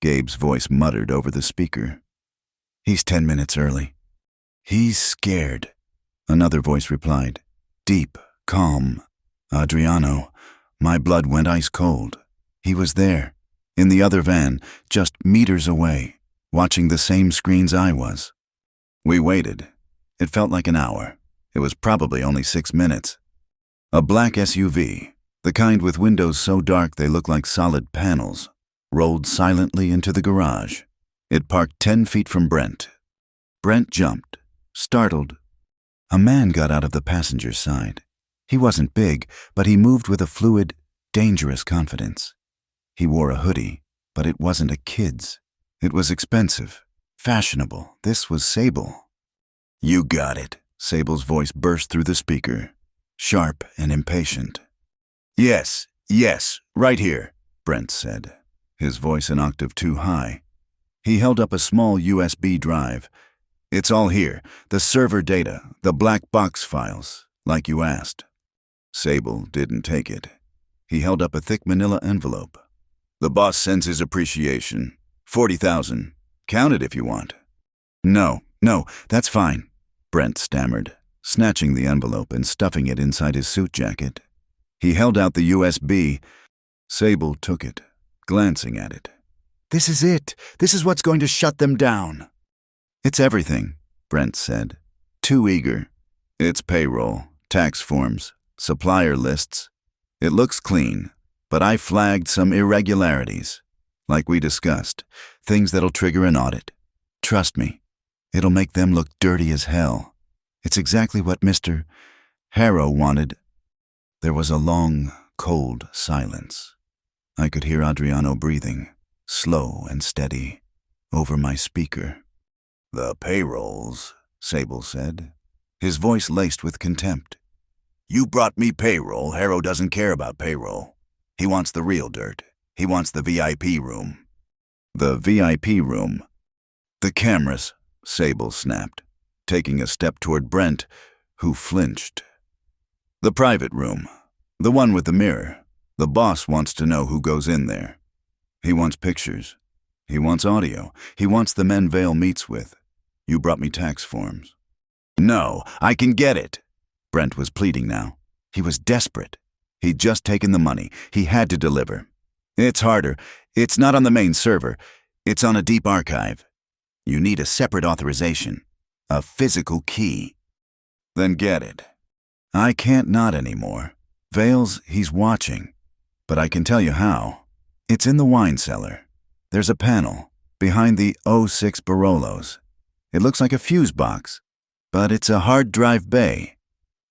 Gabe's voice muttered over the speaker. "He's 10 minutes early." "He's scared," another voice replied, deep, calm. "Adriano." My blood went ice cold. He was there, in the other van, just meters away, watching the same screens I was. We waited. It felt like an hour. It was probably only 6 minutes. A black SUV, the kind with windows so dark they look like solid panels, rolled silently into the garage. It parked 10 feet from Brent. Brent jumped, startled. A man got out of the passenger side. He wasn't big, but he moved with a fluid, dangerous confidence. He wore a hoodie, but it wasn't a kid's. It was expensive, fashionable. This was Sable. "You got it," Sable's voice burst through the speaker, sharp and impatient. Yes, right here," Brent said, his voice an octave too high. He held up a small USB drive. "It's all here, the server data, the black box files, like you asked." Sable didn't take it. He held up a thick manila envelope. "The boss sends his appreciation. 40,000. Count it if you want." No, that's fine," Brent stammered, snatching the envelope and stuffing it inside his suit jacket. He held out the USB. Sable took it, glancing at it. "This is it. This is what's going to shut them down." "It's everything," Brent said, too eager. "It's payroll, tax forms, supplier lists. It looks clean, but I flagged some irregularities. Like we discussed, things that'll trigger an audit. Trust me, it'll make them look dirty as hell. It's exactly what Mr. Harrow wanted." There was a long, cold silence. I could hear Adriano breathing, slow and steady, over my speaker. "The payrolls," Sable said, his voice laced with contempt. "You brought me payroll. Harrow doesn't care about payroll. He wants the real dirt. He wants the VIP room. The VIP room. The cameras, Sable snapped, taking a step toward Brent, who flinched. The private room. The one with the mirror. The boss wants to know who goes in there. He wants pictures. He wants audio. He wants the men Vale meets with. You brought me tax forms. No, I can get it. Brent was pleading now. He was desperate. He'd just taken the money. He had to deliver. It's harder. It's not on the main server. It's on a deep archive. You need a separate authorization. A physical key. Then get it. I can't not anymore. Vale's, he's watching. But I can tell you how. It's in the wine cellar. There's a panel behind the 06 Barolos. It looks like a fuse box, but it's a hard drive bay.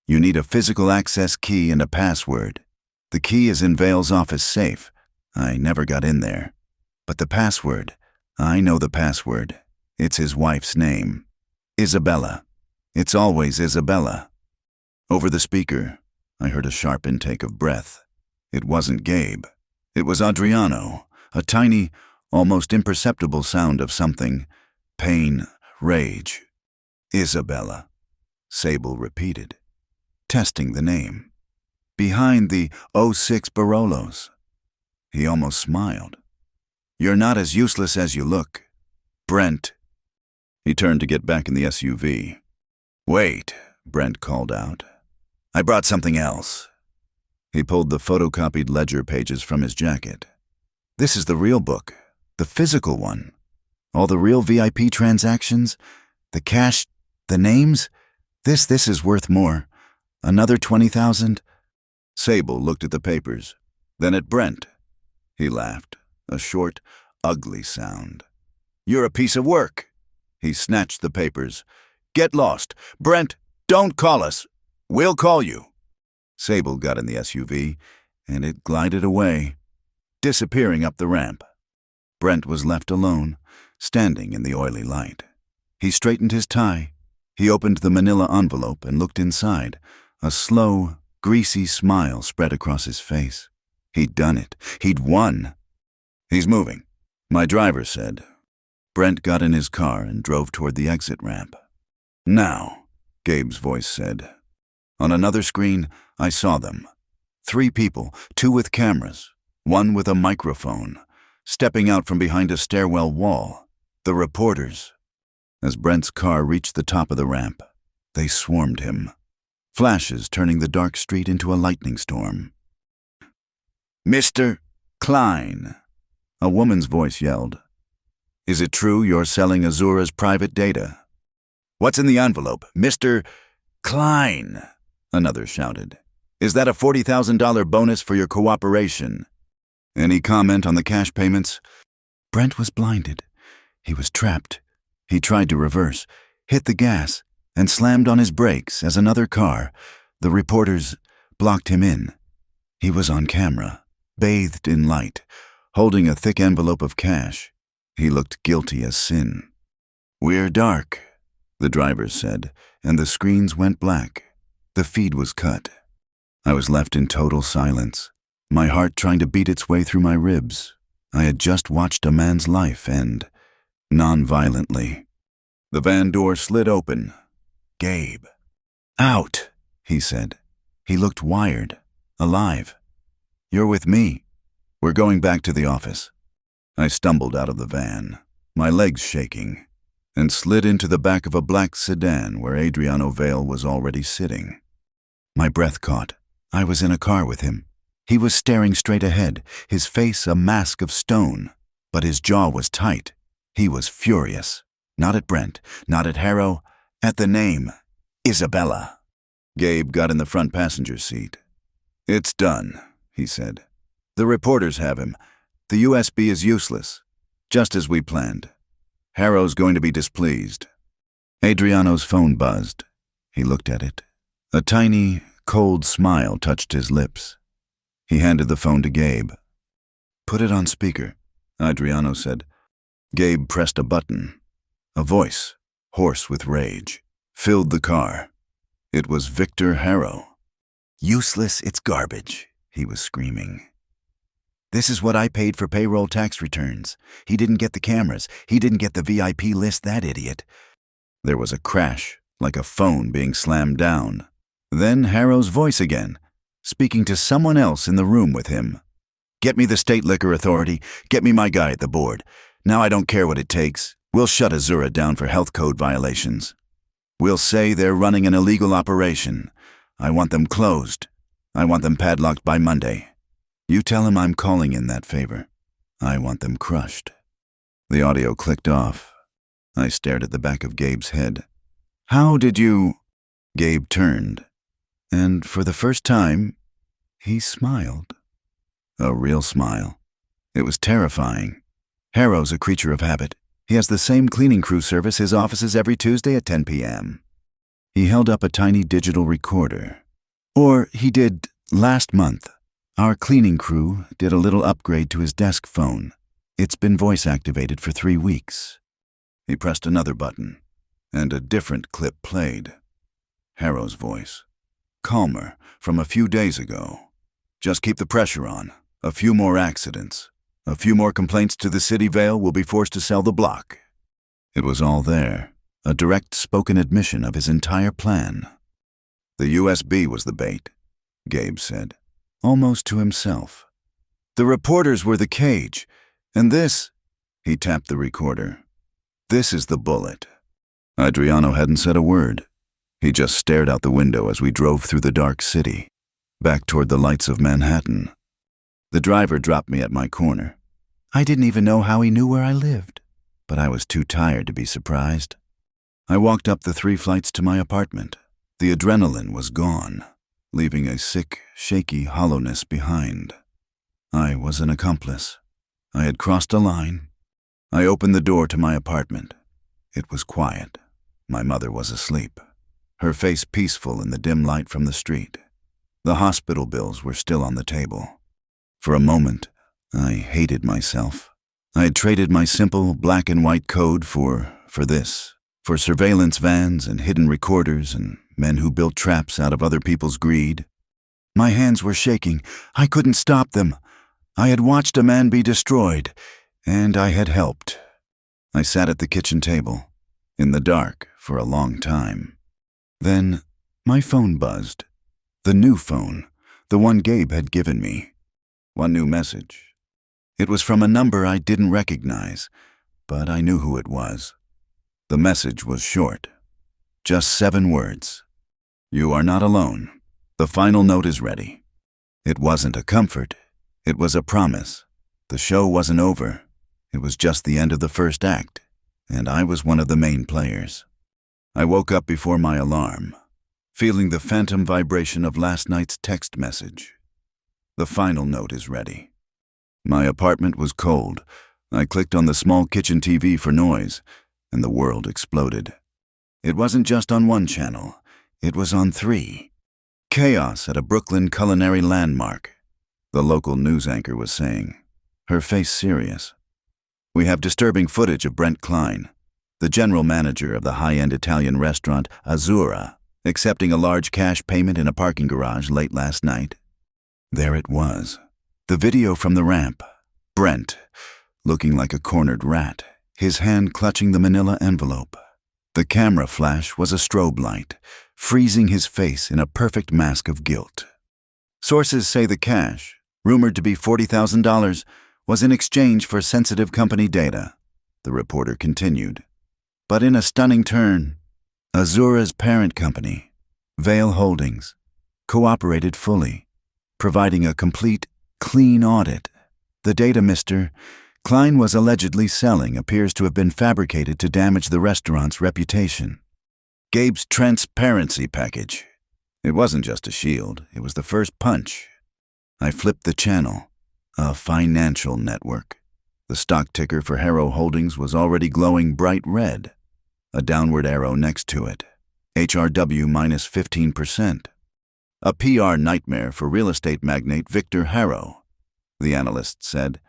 You need a physical access key and a password. The key is in Vale's office safe. I never got in there. But the password, I know the password. It's his wife's name. Isabella. It's always Isabella. Over the speaker, I heard a sharp intake of breath. It wasn't Gabe. It was Adriano, a tiny, almost imperceptible sound of something. Pain, rage. Isabella. Sable repeated, testing the name. Behind the 06 Barolos. He almost smiled. You're not as useless as you look. Brent. He turned to get back in the SUV. Wait, Brent called out. I brought something else. He pulled the photocopied ledger pages from his jacket. This is the real book, the physical one. All the real VIP transactions, the cash, the names. This is worth more. Another 20,000. Sable looked at the papers, then at Brent. He laughed, a short, ugly sound. You're a piece of work. He snatched the papers. Get lost. Brent, don't call us. We'll call you. Sable got in the SUV, and it glided away, disappearing up the ramp. Brent was left alone, standing in the oily light. He straightened his tie. He opened the manila envelope and looked inside. A slow, greasy smile spread across his face. He'd done it. He'd won. He's moving, my driver said. Brent got in his car and drove toward the exit ramp. Now, Gabe's voice said. On another screen, I saw them. 3 people, 2 with cameras, 1 with a microphone, stepping out from behind a stairwell wall. The reporters. As Brent's car reached the top of the ramp, they swarmed him. Flashes turning the dark street into a lightning storm. Mr. Klein, a woman's voice yelled. Is it true you're selling Azura's private data? What's in the envelope, Mr. Klein? Another shouted. Is that a $40,000 bonus for your cooperation? Any comment on the cash payments? Brent was blinded. He was trapped. He tried to reverse, hit the gas, and slammed on his brakes as another car, the reporters, blocked him in. He was on camera, bathed in light, holding a thick envelope of cash. He looked guilty as sin. We're dark, the drivers said, and the screens went black. The feed was cut. I was left in total silence, my heart trying to beat its way through my ribs. I had just watched a man's life end, non-violently. The van door slid open. Gabe. Out, he said. He looked wired, alive. You're with me. We're going back to the office. I stumbled out of the van, my legs shaking, and slid into the back of a black sedan where Adriano Vale was already sitting. My breath caught. I was in a car with him. He was staring straight ahead, his face a mask of stone, but his jaw was tight. He was furious. Not at Brent, not at Harrow, at the name, Isabella. Gabe got in the front passenger seat. It's done, he said. The reporters have him. The USB is useless, just as we planned. Harrow's going to be displeased. Adriano's phone buzzed. He looked at it. A tiny, cold smile touched his lips. He handed the phone to Gabe. Put it on speaker, Adriano said. Gabe pressed a button. A voice, hoarse with rage, filled the car. It was Victor Harrow. Useless, it's garbage, he was screaming. This is what I paid for payroll tax returns. He didn't get the cameras. He didn't get the VIP list, that idiot. There was a crash, like a phone being slammed down. Then Harrow's voice again, speaking to someone else in the room with him. Get me the state liquor authority. Get me my guy at the board. Now I don't care what it takes. We'll shut Azura down for health code violations. We'll say they're running an illegal operation. I want them closed. I want them padlocked by Monday. You tell him I'm calling in that favor. I want them crushed. The audio clicked off. I stared at the back of Gabe's head. How did you... Gabe turned, and for the first time, he smiled. A real smile. It was terrifying. Harrow's a creature of habit. He has the same cleaning crew service his offices every Tuesday at 10 p.m. He held up a tiny digital recorder. Or he did last month. Our cleaning crew did a little upgrade to his desk phone. It's been voice-activated for 3 weeks. He pressed another button, and a different clip played. Harrow's voice. Calmer, from a few days ago. Just keep the pressure on. A few more accidents. A few more complaints to the city. Vale will be forced to sell the block. It was all there, a direct spoken admission of his entire plan. The USB was the bait, Gabe said, almost to himself. The reporters were the cage, and this, he tapped the recorder. This is the bullet. Adriano hadn't said a word. He just stared out the window as we drove through the dark city, back toward the lights of Manhattan. The driver dropped me at my corner. I didn't even know how he knew where I lived, but I was too tired to be surprised. I walked up the 3 flights to my apartment. The adrenaline was gone, leaving a sick, shaky hollowness behind. I was an accomplice. I had crossed a line. I opened the door to my apartment. It was quiet. My mother was asleep, her face peaceful in the dim light from the street. The hospital bills were still on the table. For a moment, I hated myself. I had traded my simple black and white code for this, for surveillance vans and hidden recorders and men who built traps out of other people's greed. My hands were shaking. I couldn't stop them. I had watched a man be destroyed, and I had helped. I sat at the kitchen table, in the dark, for a long time. Then, my phone buzzed. The new phone, the one Gabe had given me. One new message. It was from a number I didn't recognize, but I knew who it was. The message was short. Just 7 words. You are not alone. The final note is ready. It wasn't a comfort. It was a promise. The show wasn't over. It was just the end of the first act, and I was one of the main players. I woke up before my alarm, feeling the phantom vibration of last night's text message. The final note is ready. My apartment was cold. I clicked on the small kitchen TV for noise, and the world exploded. It wasn't just on one channel. It was on 3. Chaos at a Brooklyn culinary landmark. The local news anchor was saying, her face serious. We have disturbing footage of Brent Klein, the general manager of the high-end Italian restaurant Azura, accepting a large cash payment in a parking garage late last night. There it was, the video from the ramp. Brent, looking like a cornered rat, his hand clutching the manila envelope. The camera flash was a strobe light, freezing his face in a perfect mask of guilt. Sources say the cash, rumored to be $40,000, was in exchange for sensitive company data, the reporter continued. But in a stunning turn, Azura's parent company, Vale Holdings, cooperated fully, providing a complete, clean audit. The data Mr. Klein was allegedly selling appears to have been fabricated to damage the restaurant's reputation. Gabe's transparency package. It wasn't just a shield, it was the first punch. I flipped the channel. A financial network. The stock ticker for Harrow Holdings was already glowing bright red. A downward arrow next to it. HRW minus 15%. A PR nightmare for real estate magnate Victor Harrow, the analyst said.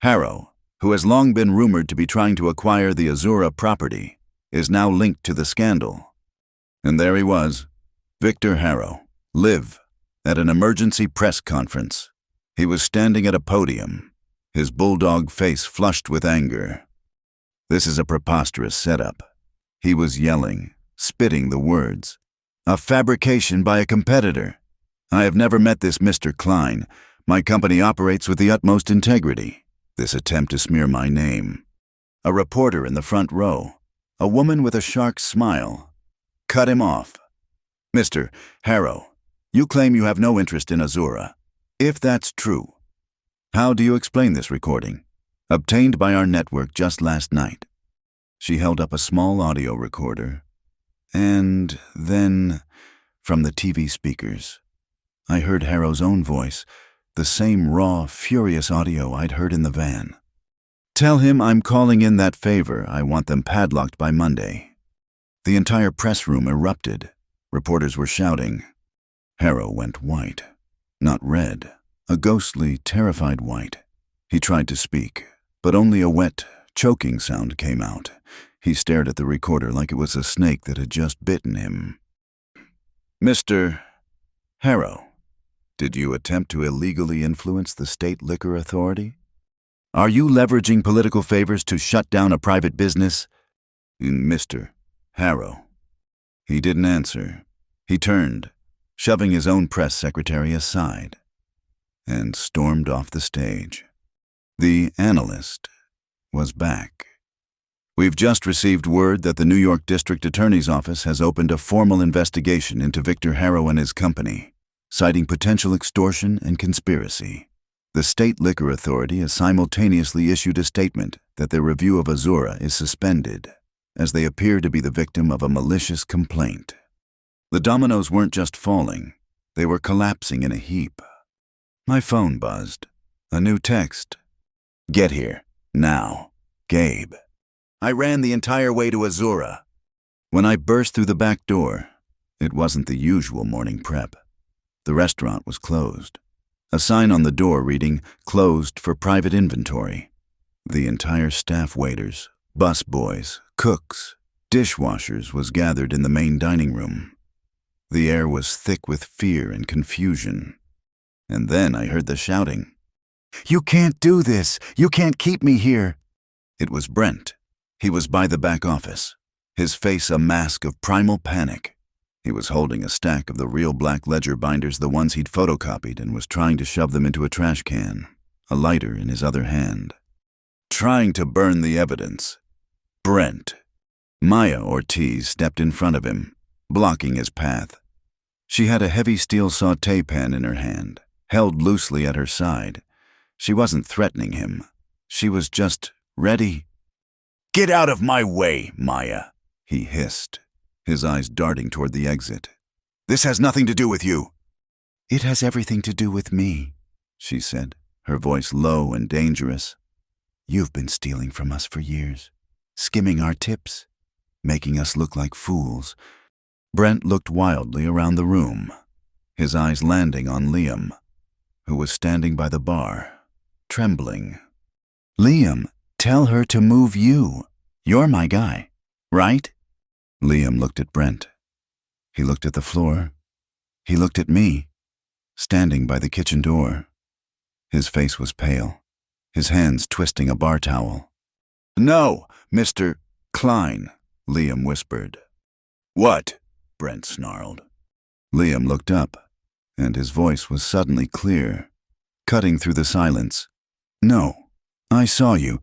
Harrow, who has long been rumored to be trying to acquire the Azura property, is now linked to the scandal. And there he was, Victor Harrow, live, at an emergency press conference. He was standing at a podium, his bulldog face flushed with anger. This is a preposterous setup. He was yelling, spitting the words. A fabrication by a competitor. I have never met this Mr. Klein. My company operates with the utmost integrity. This attempt to smear my name. A reporter in the front row, a woman with a shark smile, cut him off. Mr. Harrow, you claim you have no interest in Azura. If that's true, how do you explain this recording, obtained by our network just last night? She held up a small audio recorder, and then, from the TV speakers, I heard Harrow's own voice, the same raw, furious audio I'd heard in the van. Tell him I'm calling in that favor. I want them padlocked by Monday. The entire press room erupted. Reporters were shouting. Harrow went white. Not red. A ghostly, terrified white. He tried to speak, but only a wet, choking sound came out. He stared at the recorder like it was a snake that had just bitten him. Mr. Harrow, did you attempt to illegally influence the state liquor authority? Are you leveraging political favors to shut down a private business? Mr. Harrow. He didn't answer. He turned, shoving his own press secretary aside, and stormed off the stage. The analyst was back. We've just received word that the New York District Attorney's Office has opened a formal investigation into Victor Harrow and his company, citing potential extortion and conspiracy. The State Liquor Authority has simultaneously issued a statement that their review of Azura is suspended, as they appear to be the victim of a malicious complaint. The dominoes weren't just falling, they were collapsing in a heap. My phone buzzed. A new text. Get here, now, Gabe. I ran the entire way to Azura. When I burst through the back door, it wasn't the usual morning prep. The restaurant was closed. A sign on the door reading, "Closed for private inventory." The entire staff, waiters, bus boys, cooks, dishwashers was gathered in the main dining room. The air was thick with fear and confusion. And then I heard the shouting. "You can't do this! You can't keep me here!" It was Brent. He was by the back office, his face a mask of primal panic. He was holding a stack of the real black ledger binders, the ones he'd photocopied, and was trying to shove them into a trash can, a lighter in his other hand. Trying to burn the evidence. Brent. Maya Ortiz stepped in front of him, blocking his path. She had a heavy steel sauté pan in her hand, held loosely at her side. She wasn't threatening him. She was just ready. "Get out of my way, Maya," he hissed, his eyes darting toward the exit. "This has nothing to do with you." "It has everything to do with me," she said, her voice low and dangerous. "You've been stealing from us for years, skimming our tips, making us look like fools." Brent looked wildly around the room, his eyes landing on Liam, who was standing by the bar, trembling. "Liam, tell her to move you. You're my guy, right?" Liam looked at Brent. He looked at the floor. He looked at me, standing by the kitchen door. His face was pale, his hands twisting a bar towel. "No, Mr. Klein," Liam whispered. "What?" Brent snarled. Liam looked up, and his voice was suddenly clear, cutting through the silence. "No, I saw you.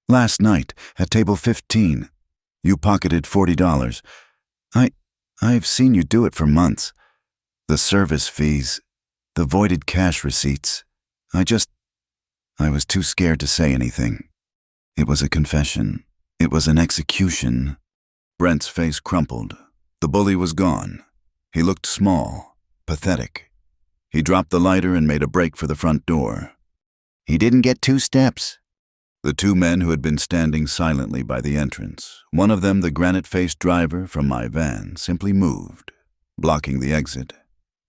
Last night, at table 15. You pocketed $40. I've seen you do it for months. The service fees, the voided cash receipts. I was too scared to say anything. It was a confession. It was an execution." Brent's face crumpled. The bully was gone. He looked small, pathetic. He dropped the lighter and made a break for the front door. "He didn't get 2 steps. The 2 men who had been standing silently by the entrance, one of them the granite-faced driver from my van, simply moved, blocking the exit.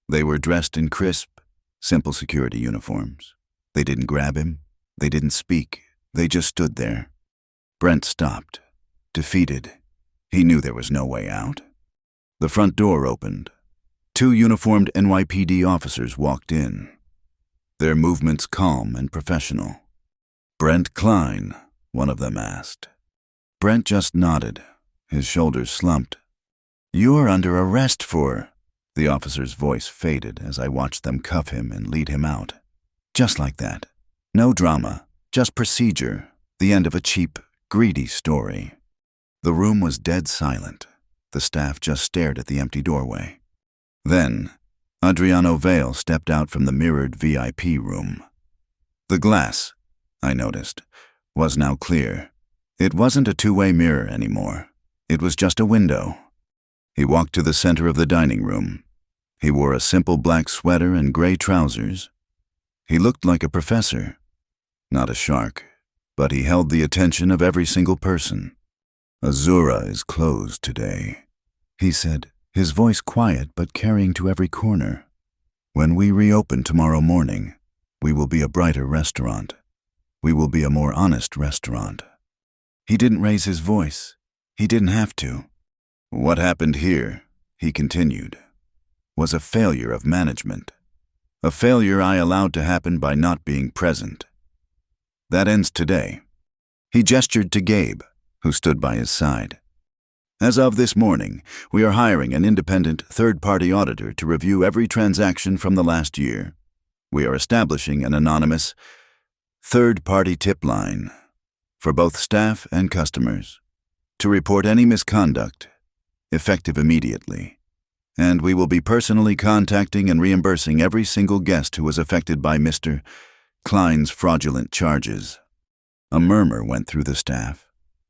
They were dressed in crisp, simple security uniforms. They didn't grab him. They didn't speak. They just stood there. Brent stopped, defeated. He knew there was no way out. The front door opened. 2 uniformed NYPD officers walked in. their movements calm and professional. "Brent Klein?" one of them asked. Brent just nodded, his shoulders slumped. "You're under arrest for—" The officer's voice faded as I watched them cuff him and lead him out. Just like that. No drama, just procedure, the end of a cheap, greedy story. The room was dead silent. The staff just stared at the empty doorway. Then, Adriano Vale stepped out from the mirrored VIP room. The glass, I noticed, was now clear. It wasn't a two-way mirror anymore. It was just a window. He walked to the center of the dining room. He wore a simple black sweater and gray trousers. He looked like a professor. Not a shark, but he held the attention of every single person. "Azura is closed today," he said, his voice quiet but carrying to every corner. "When we reopen tomorrow morning, we will be a brighter restaurant. We will be a more honest restaurant." He didn't raise his voice. He didn't have to. "What happened here," he continued, "was a failure of management. A failure I allowed to happen by not being present. That ends today." He gestured to Gabe, who stood by his side. "As of this morning, we are hiring an independent third-party auditor to review every transaction from the last year. We are establishing an anonymous third-party tip line for both staff and customers to report any misconduct, effective immediately. And we will be personally contacting and reimbursing every single guest who was affected by Mr. Klein's fraudulent charges." A murmur went through the staff.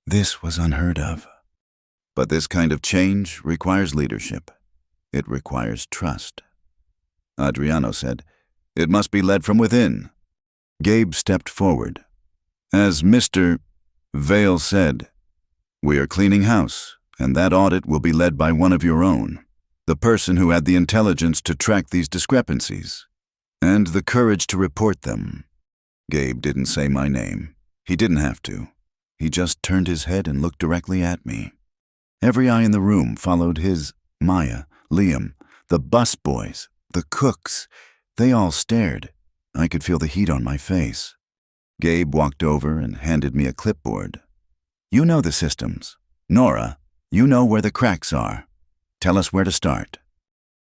This was unheard of. But this kind of change requires leadership. It requires trust. Adriano said, "It must be led from within." Gabe stepped forward. "As Mr. Vale said, we are cleaning house, and that audit will be led by one of your own, the person who had the intelligence to track these discrepancies, and the courage to report them." Gabe didn't say my name. He didn't have to. He just turned his head and looked directly at me. Every eye in the room followed his. Maya, Liam, the bus boys, the cooks. They all stared. I could feel the heat on my face. Gabe walked over and handed me a clipboard. "You know the systems. Nora, you know where the cracks are. Tell us where to start."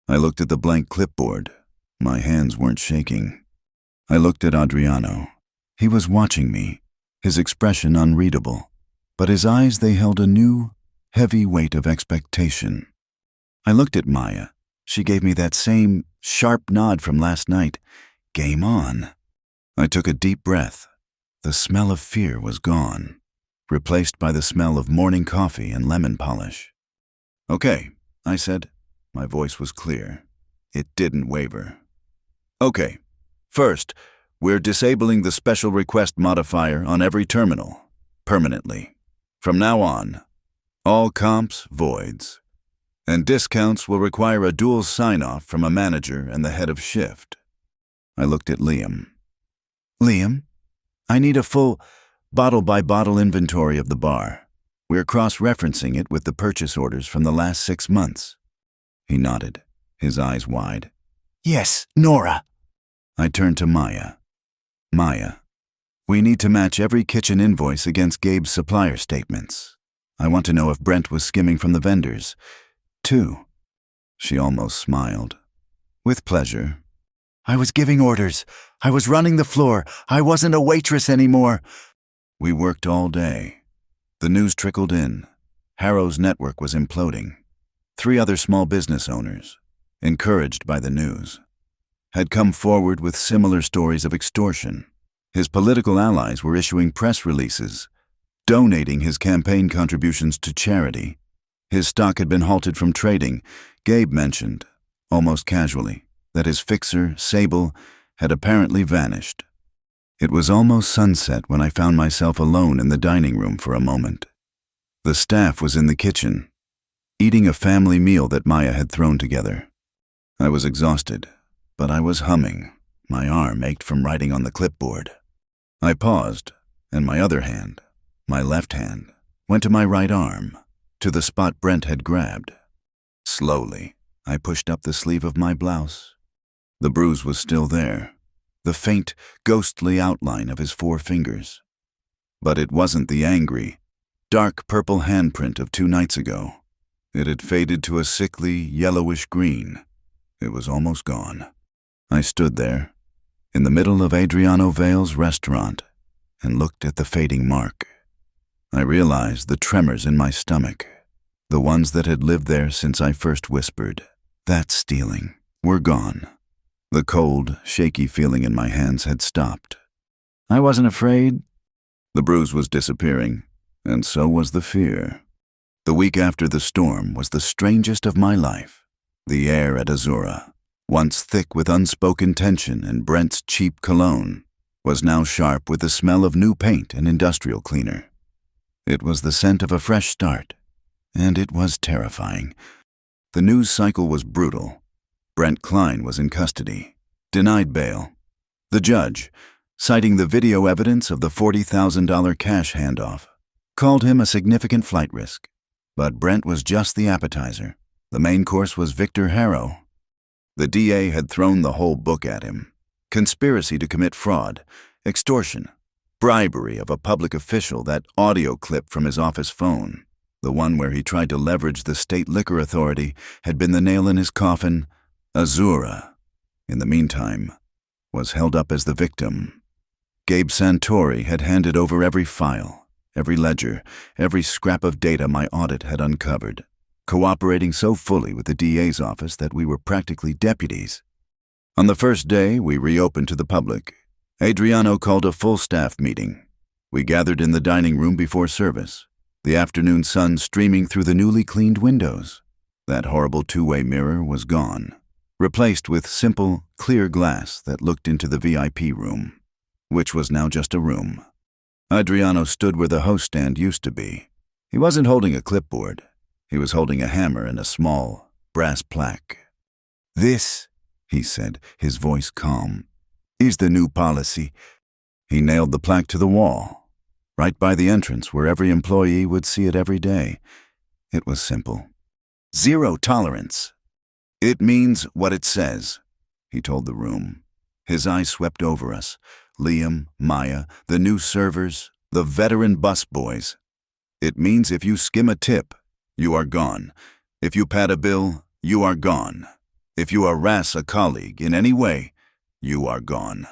I looked at the blank clipboard. My hands weren't shaking. I looked at Adriano. He was watching me, his expression unreadable, but his eyes, they held a new, heavy weight of expectation. I looked at Maya. She gave me that same sharp nod from last night. Game on. I took a deep breath. The smell of fear was gone, replaced by the smell of morning coffee and lemon polish. "Okay," I said. My voice was clear. It didn't waver. "Okay, first, we're disabling the special request modifier on every terminal, permanently. From now on, all comps, voids, and discounts will require a dual sign-off from a manager and the head of shift." I looked at Liam. "Liam, I need a full bottle-by-bottle inventory of the bar. We're cross-referencing it with the purchase orders from the last 6 months." He nodded, his eyes wide. "Yes, Nora." I turned to Maya. "Maya, we need to match every kitchen invoice against Gabe's supplier statements. I want to know if Brent was skimming from the vendors, too." She almost smiled. "With pleasure." "I was giving orders. I was running the floor. I wasn't a waitress anymore." We worked all day. The news trickled in. Harrow's network was imploding. 3 other small business owners, encouraged by the news, had come forward with similar stories of extortion. His political allies were issuing press releases, donating his campaign contributions to charity. His stock had been halted from trading. Gabe mentioned, almost casually, that his fixer, Sable, had apparently vanished. It was almost sunset when I found myself alone in the dining room for a moment. The staff was in the kitchen, eating a family meal that Maya had thrown together. I was exhausted, but I was humming. My arm ached from writing on the clipboard. I paused, and my other hand, my left hand, went to my right arm, to the spot Brent had grabbed. Slowly, I pushed up the sleeve of my blouse. The bruise was still there, the faint, ghostly outline of his 4 fingers. But it wasn't the angry, dark purple handprint of 2 nights ago. It had faded to a sickly, yellowish green. It was almost gone. I stood there, in the middle of Adriano Vale's restaurant, and looked at the fading mark. I realized the tremors in my stomach, the ones that had lived there since I first whispered, "That's stealing," were gone. The cold, shaky feeling in my hands had stopped. I wasn't afraid. The bruise was disappearing, and so was the fear. The week after the storm was the strangest of my life. The air at Azura, once thick with unspoken tension and Brent's cheap cologne, was now sharp with the smell of new paint and industrial cleaner. It was the scent of a fresh start, and it was terrifying. The news cycle was brutal. Brent Klein was in custody, denied bail. The judge, citing the video evidence of the $40,000 cash handoff, called him a significant flight risk. But Brent was just the appetizer. The main course was Victor Harrow. The DA had thrown the whole book at him. Conspiracy to commit fraud, extortion, bribery of a public official, that audio clip from his office phone, the one where he tried to leverage the state liquor authority, had been the nail in his coffin. Azura, in the meantime, was held up as the victim. Gabe Santori had handed over every file, every ledger, every scrap of data my audit had uncovered, cooperating so fully with the DA's office that we were practically deputies. On the first day we reopened to the public, Adriano called a full staff meeting. We gathered in the dining room before service, the afternoon sun streaming through the newly cleaned windows. That horrible 2-way mirror was gone, replaced with simple, clear glass that looked into the VIP room, which was now just a room. Adriano stood where the host stand used to be. He wasn't holding a clipboard. He was holding a hammer and a small, brass plaque. "This," he said, his voice calm, "is the new policy." He nailed the plaque to the wall, right by the entrance where every employee would see it every day. It was simple. "Zero tolerance. It means what it says," he told the room. His eyes swept over us, Liam, Maya, the new servers, the veteran busboys. "It means if you skim a tip, you are gone. If you pad a bill, you are gone. If you harass a colleague in any way, you are gone."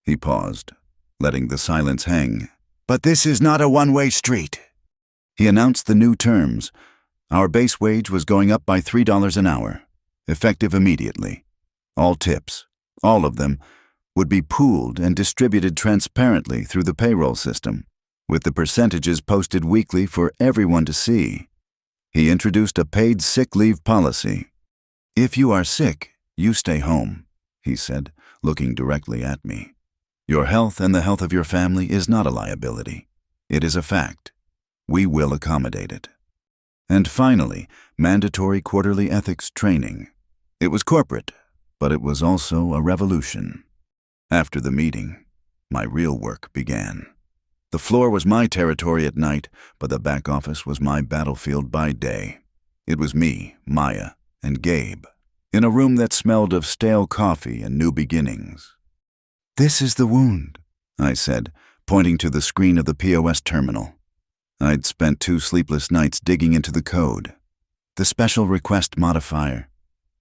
He paused, letting the silence hang. "But this is not a one-way street." He announced the new terms. Our base wage was going up by $3 an hour, effective immediately. All tips, all of them, would be pooled and distributed transparently through the payroll system, with the percentages posted weekly for everyone to see. He introduced a paid sick leave policy. "If you are sick, you stay home," he said, looking directly at me. "Your health and the health of your family is not a liability. It is a fact. We will accommodate it." And finally, mandatory quarterly ethics training. It was corporate, but it was also a revolution. After the meeting, my real work began. The floor was my territory at night, but the back office was my battlefield by day. It was me, Maya, and Gabe, in a room that smelled of stale coffee and new beginnings. "This is the wound," I said, pointing to the screen of the POS terminal. I'd spent 2 sleepless nights digging into the code. The special request modifier.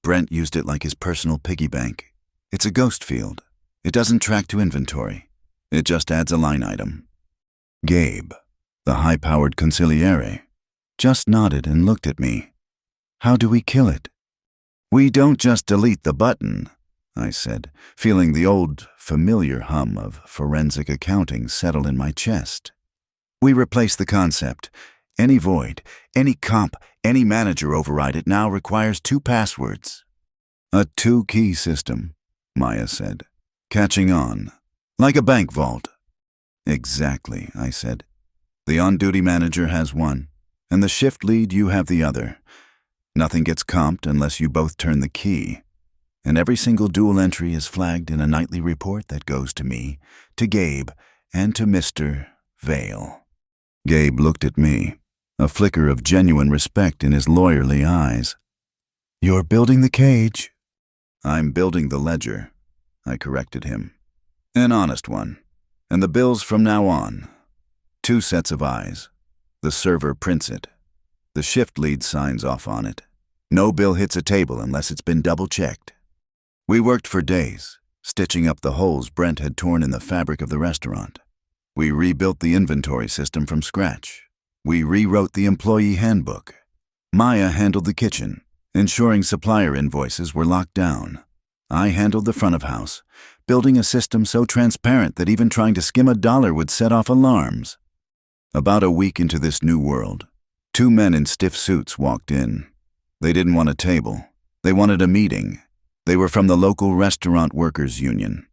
Brent used it like his personal piggy bank. It's a ghost field. It doesn't track to inventory. It just adds a line item. Gabe, the high-powered consigliere, just nodded and looked at me. "How do we kill it?" "We don't just delete the button," I said, feeling the old, familiar hum of forensic accounting settle in my chest. "We replace the concept. Any void, any comp, any manager override it now requires 2 passwords. "A 2-key system," Maya said, catching on, "like a bank vault." "Exactly," I said. "The on-duty manager has one, and the shift lead you have the other. Nothing gets comped unless you both turn the key. And every single dual entry is flagged in a nightly report that goes to me, to Gabe, and to Mr. Vale." Gabe looked at me, a flicker of genuine respect in his lawyerly eyes. "You're building the cage." "I'm building the ledger," I corrected him. An honest one. And the bills from now on. 2 sets of eyes. The server prints it. The shift lead signs off on it. No bill hits a table unless it's been double-checked. We worked for days, stitching up the holes Brent had torn in the fabric of the restaurant. We rebuilt the inventory system from scratch. We rewrote the employee handbook. Maya handled the kitchen, ensuring supplier invoices were locked down. I handled the front of house, building a system so transparent that even trying to skim a dollar would set off alarms. About a week into this new world, 2 men in stiff suits walked in. They didn't want a table. They wanted a meeting. They were from the local restaurant workers' union.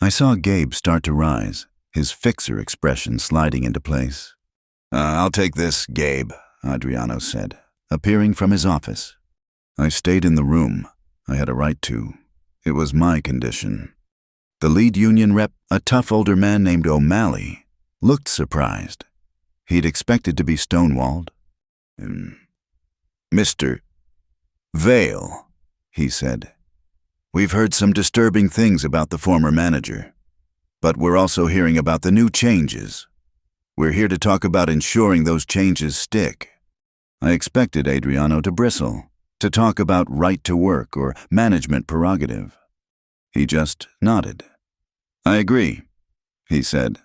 I saw Gabe start to rise, his fixer expression sliding into place. I'll take this, Gabe, Adriano said, appearing from his office. I stayed in the room. I had a right to. It was my condition. The lead union rep, a tough older man named O'Malley, looked surprised. He'd expected to be stonewalled. Mr. Vale, he said. We've heard some disturbing things about the former manager, but we're also hearing about the new changes. We're here to talk about ensuring those changes stick. I expected Adriano to bristle, to talk about right to work or management prerogative. He just nodded. I agree, he said.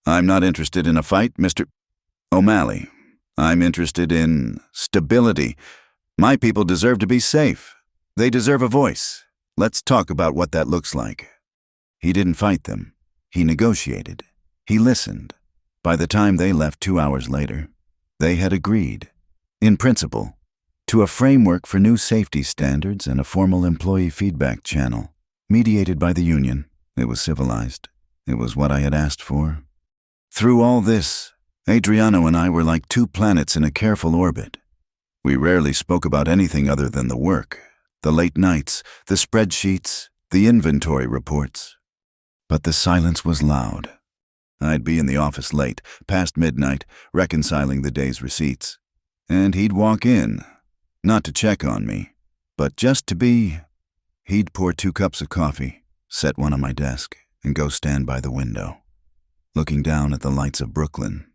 I'm not interested in a fight, Mr. O'Malley. I'm interested in stability. My people deserve to be safe. They deserve a voice. Let's talk about what that looks like. He didn't fight them. He negotiated. He listened. By the time they left 2 hours later, they had agreed, in principle, to a framework for new safety standards and a formal employee feedback channel, mediated by the union. It was civilized. It was what I had asked for. Through all this, Adriano and I were like 2 planets in a careful orbit. We rarely spoke about anything other than the work, the late nights, the spreadsheets, the inventory reports. But the silence was loud. I'd be in the office late, past midnight, reconciling the day's receipts. And he'd walk in, not to check on me, but just to be. He'd pour 2 cups of coffee, set one on my desk, and go stand by the window, looking down at the lights of Brooklyn.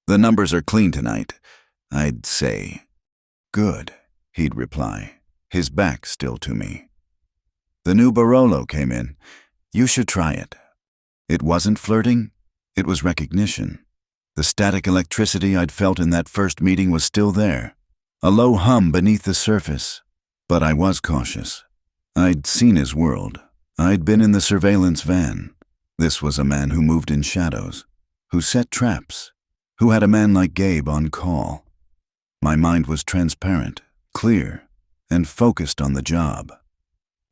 The numbers are clean tonight, I'd say. Good, he'd reply, his back still to me. The new Barolo came in. You should try it. It wasn't flirting, it was recognition. The static electricity I'd felt in that first meeting was still there, a low hum beneath the surface. But I was cautious. I'd seen his world. I'd been in the surveillance van. This was a man who moved in shadows, who set traps, who had a man like Gabe on call. My mind was transparent, clear, and focused on the job.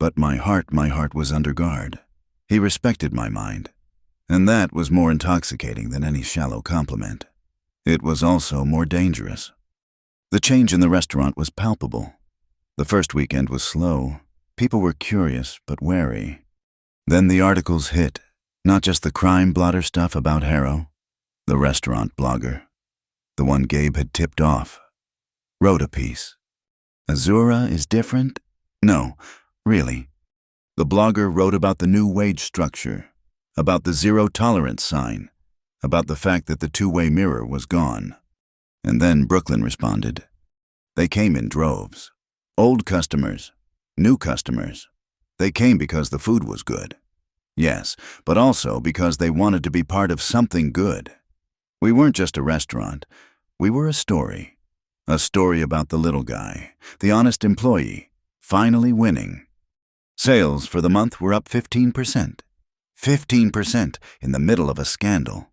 But my heart was under guard. He respected my mind, and that was more intoxicating than any shallow compliment. It was also more dangerous. The change in the restaurant was palpable. The first weekend was slow. People were curious but wary. Then the articles hit, not just the crime blotter stuff about Harrow. The restaurant blogger, the one Gabe had tipped off, wrote a piece. Azura is different? No, really. The blogger wrote about the new wage structure, about the zero-tolerance sign, about the fact that the two-way mirror was gone. And then Brooklyn responded. They came in droves. Old customers, new customers. They came because the food was good. Yes, but also because they wanted to be part of something good. We weren't just a restaurant. We were a story. A story about the little guy, the honest employee, finally winning. Sales for the month were up 15%. 15% in the middle of a scandal.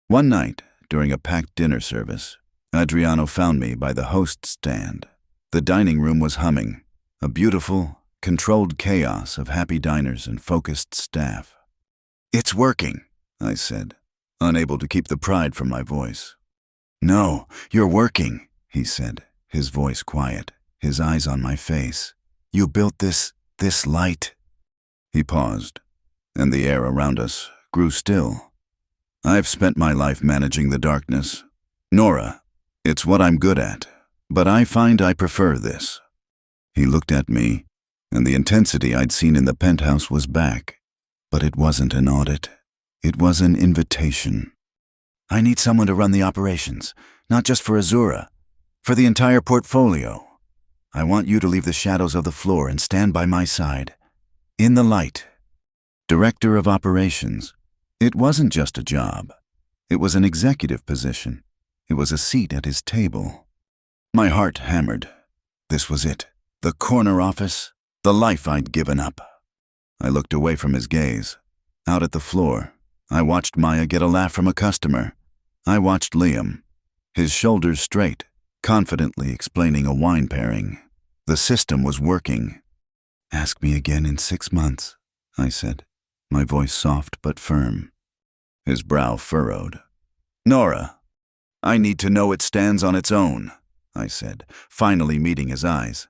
One night, during a packed dinner service, Adriano found me by the host stand. The dining room was humming, a beautiful, controlled chaos of happy diners and focused staff. It's working, I said, unable to keep the pride from my voice. No, you're working, he said, his voice quiet, his eyes on my face. You built this light. He paused, and the air around us grew still. I've spent my life managing the darkness. Nora, it's what I'm good at, but I find I prefer this. He looked at me, and the intensity I'd seen in the penthouse was back. But it wasn't an audit. It was an invitation. I need someone to run the operations, not just for Azura, for the entire portfolio. I want you to leave the shadows of the floor and stand by my side. In the light. Director of Operations. It wasn't just a job. It was an executive position. It was a seat at his table. My heart hammered. This was it. The corner office. The life I'd given up. I looked away from his gaze. Out at the floor, I watched Maya get a laugh from a customer. I watched Liam, his shoulders straight, confidently explaining a wine pairing. The system was working. Ask me again in 6 months, I said, my voice soft but firm. His brow furrowed. Nora, I need to know it stands on its own, I said, finally meeting his eyes.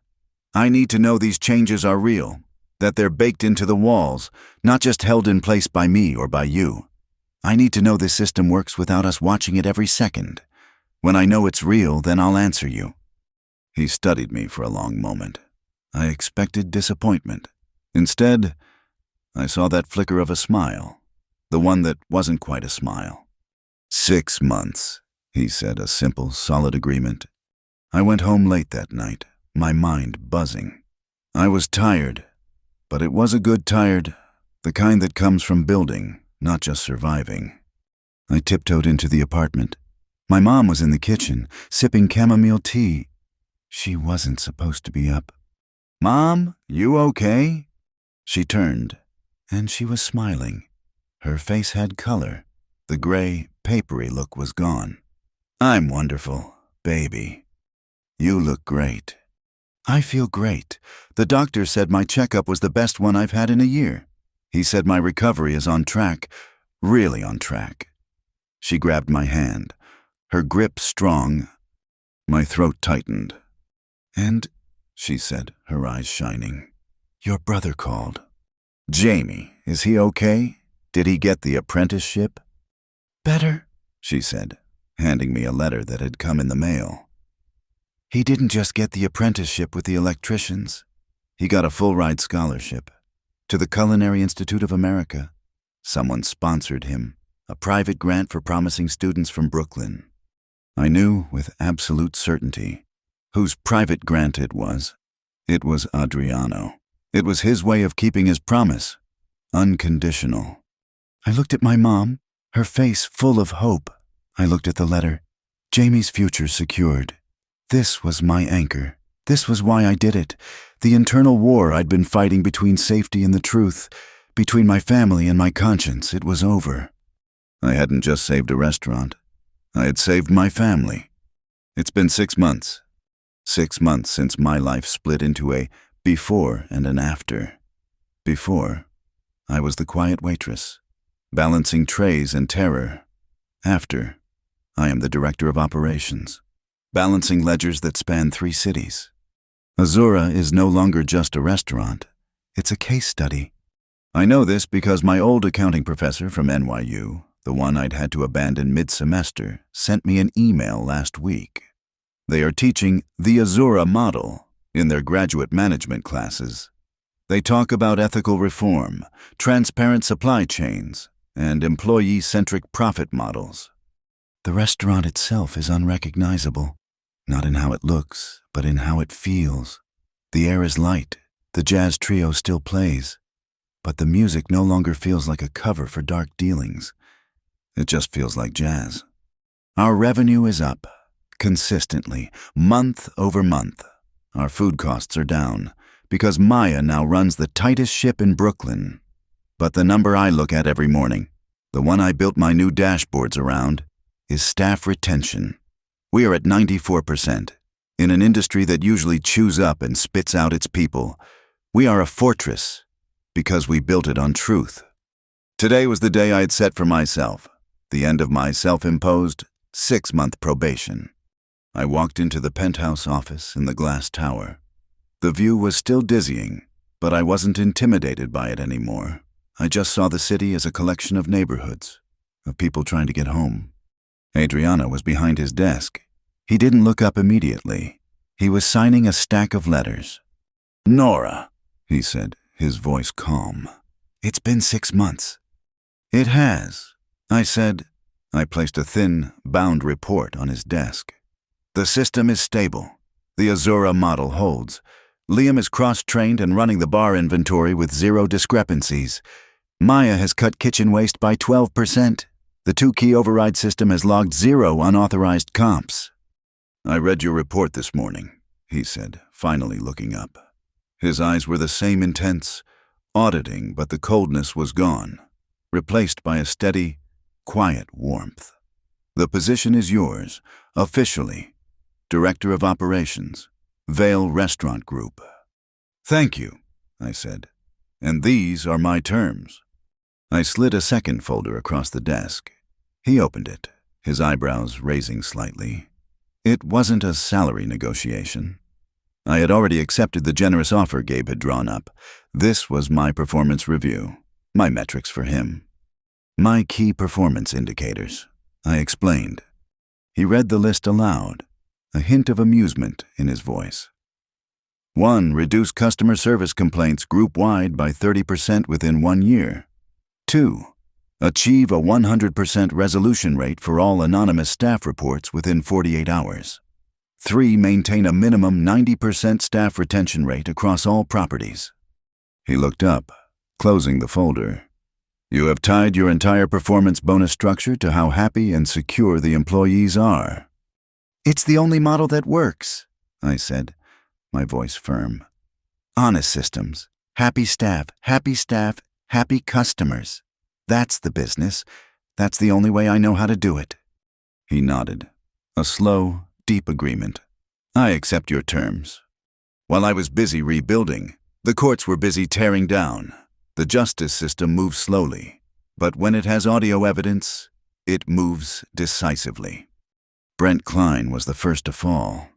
I need to know these changes are real, that they're baked into the walls, not just held in place by me or by you. I need to know this system works without us watching it every second. When I know it's real, then I'll answer you. He studied me for a long moment. I expected disappointment. Instead, I saw that flicker of a smile, the one that wasn't quite a smile. 6 months, he said, a simple, solid agreement. I went home late that night, my mind buzzing. I was tired, but it was a good tired, the kind that comes from building, not just surviving. I tiptoed into the apartment. My mom was in the kitchen, sipping chamomile tea. She wasn't supposed to be up. Mom, you okay? She turned, and she was smiling. Her face had color. The gray, papery look was gone. I'm wonderful, baby. You look great. I feel great. The doctor said my checkup was the best one I've had in a year. He said my recovery is on track, really on track. She grabbed my hand, her grip strong. My throat tightened. And, she said, her eyes shining, your brother called. Jamie, is he okay? Did he get the apprenticeship? Better, she said, handing me a letter that had come in the mail. He didn't just get the apprenticeship with the electricians. He got a full-ride scholarship to the Culinary Institute of America. Someone sponsored him, a private grant for promising students from Brooklyn. I knew with absolute certainty whose private grant it was. It was Adriano. It was his way of keeping his promise, unconditional. I looked at my mom, her face full of hope. I looked at the letter. Jamie's future secured. This was my anchor. This was why I did it. The internal war I'd been fighting between safety and the truth, between my family and my conscience, it was over. I hadn't just saved a restaurant. I had saved my family. It's been 6 months. 6 months since my life split into a before and an after. Before, I was the quiet waitress, balancing trays and terror. After, I am the director of operations, balancing ledgers that span 3 cities. Azura is no longer just a restaurant. It's a case study. I know this because my old accounting professor from NYU, the one I'd had to abandon mid-semester, sent me an email last week. They are teaching the Azura model in their graduate management classes. They talk about ethical reform, transparent supply chains, and employee-centric profit models. The restaurant itself is unrecognizable, not in how it looks, but in how it feels. The air is light, the jazz trio still plays, but the music no longer feels like a cover for dark dealings. It just feels like jazz. Our revenue is up, consistently, month over month. Our food costs are down, because Maya now runs the tightest ship in Brooklyn. But the number I look at every morning, the one I built my new dashboards around, is staff retention. We are at 94%. In an industry that usually chews up and spits out its people, we are a fortress because we built it on truth. Today was the day I had set for myself, the end of my self-imposed 6-month probation. I walked into the penthouse office in the glass tower. The view was still dizzying, but I wasn't intimidated by it anymore. I just saw the city as a collection of neighborhoods, of people trying to get home. Adriano was behind his desk. He didn't look up immediately. He was signing a stack of letters. Nora, he said, his voice calm. It's been 6 months. It has, I said. I placed a thin, bound report on his desk. The system is stable. The Azura model holds. Liam is cross-trained and running the bar inventory with 0 discrepancies. Maya has cut kitchen waste by 12%. The 2-key override system has logged 0 unauthorized comps. I read your report this morning, he said, finally looking up. His eyes were the same intense, auditing, but the coldness was gone, replaced by a steady, quiet warmth. The position is yours, officially. Director of Operations, Vale Restaurant Group. Thank you, I said. And these are my terms. I slid a second folder across the desk. He opened it, his eyebrows raising slightly. It wasn't a salary negotiation. I had already accepted the generous offer Gabe had drawn up. This was my performance review, my metrics for him. My key performance indicators, I explained. He read the list aloud, a hint of amusement in his voice. 1. Reduce customer service complaints group-wide by 30% within 1 year. 2. Achieve a 100% resolution rate for all anonymous staff reports within 48 hours. 3. Maintain a minimum 90% staff retention rate across all properties. He looked up, closing the folder. You have tied your entire performance bonus structure to how happy and secure the employees are. It's the only model that works, I said, my voice firm. Honest systems, happy staff, happy customers. That's the business. That's the only way I know how to do it. He nodded, a slow, deep agreement. I accept your terms. While I was busy rebuilding, the courts were busy tearing down. The justice system moves slowly, but when it has audio evidence, it moves decisively. Brent Klein was the first to fall,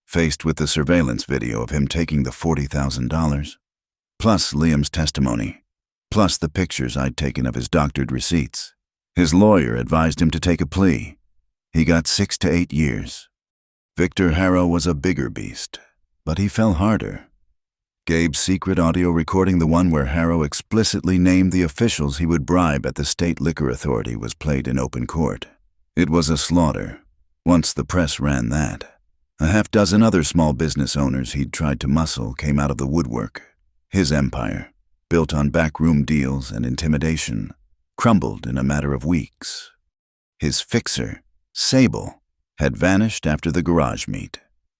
faced with the surveillance video of him taking the $40,000, plus Liam's testimony, plus the pictures I'd taken of his doctored receipts. His lawyer advised him to take a plea. He got 6 to 8 years. Victor Harrow was a bigger beast, but he fell harder. Gabe's secret audio recording, the one where Harrow explicitly named the officials he would bribe at the state liquor authority, was played in open court. It was a slaughter. Once the press ran that, a half-dozen other small business owners he'd tried to muscle came out of the woodwork. His empire, built on backroom deals and intimidation, crumbled in a matter of weeks. His fixer, Sable, had vanished after the garage meet,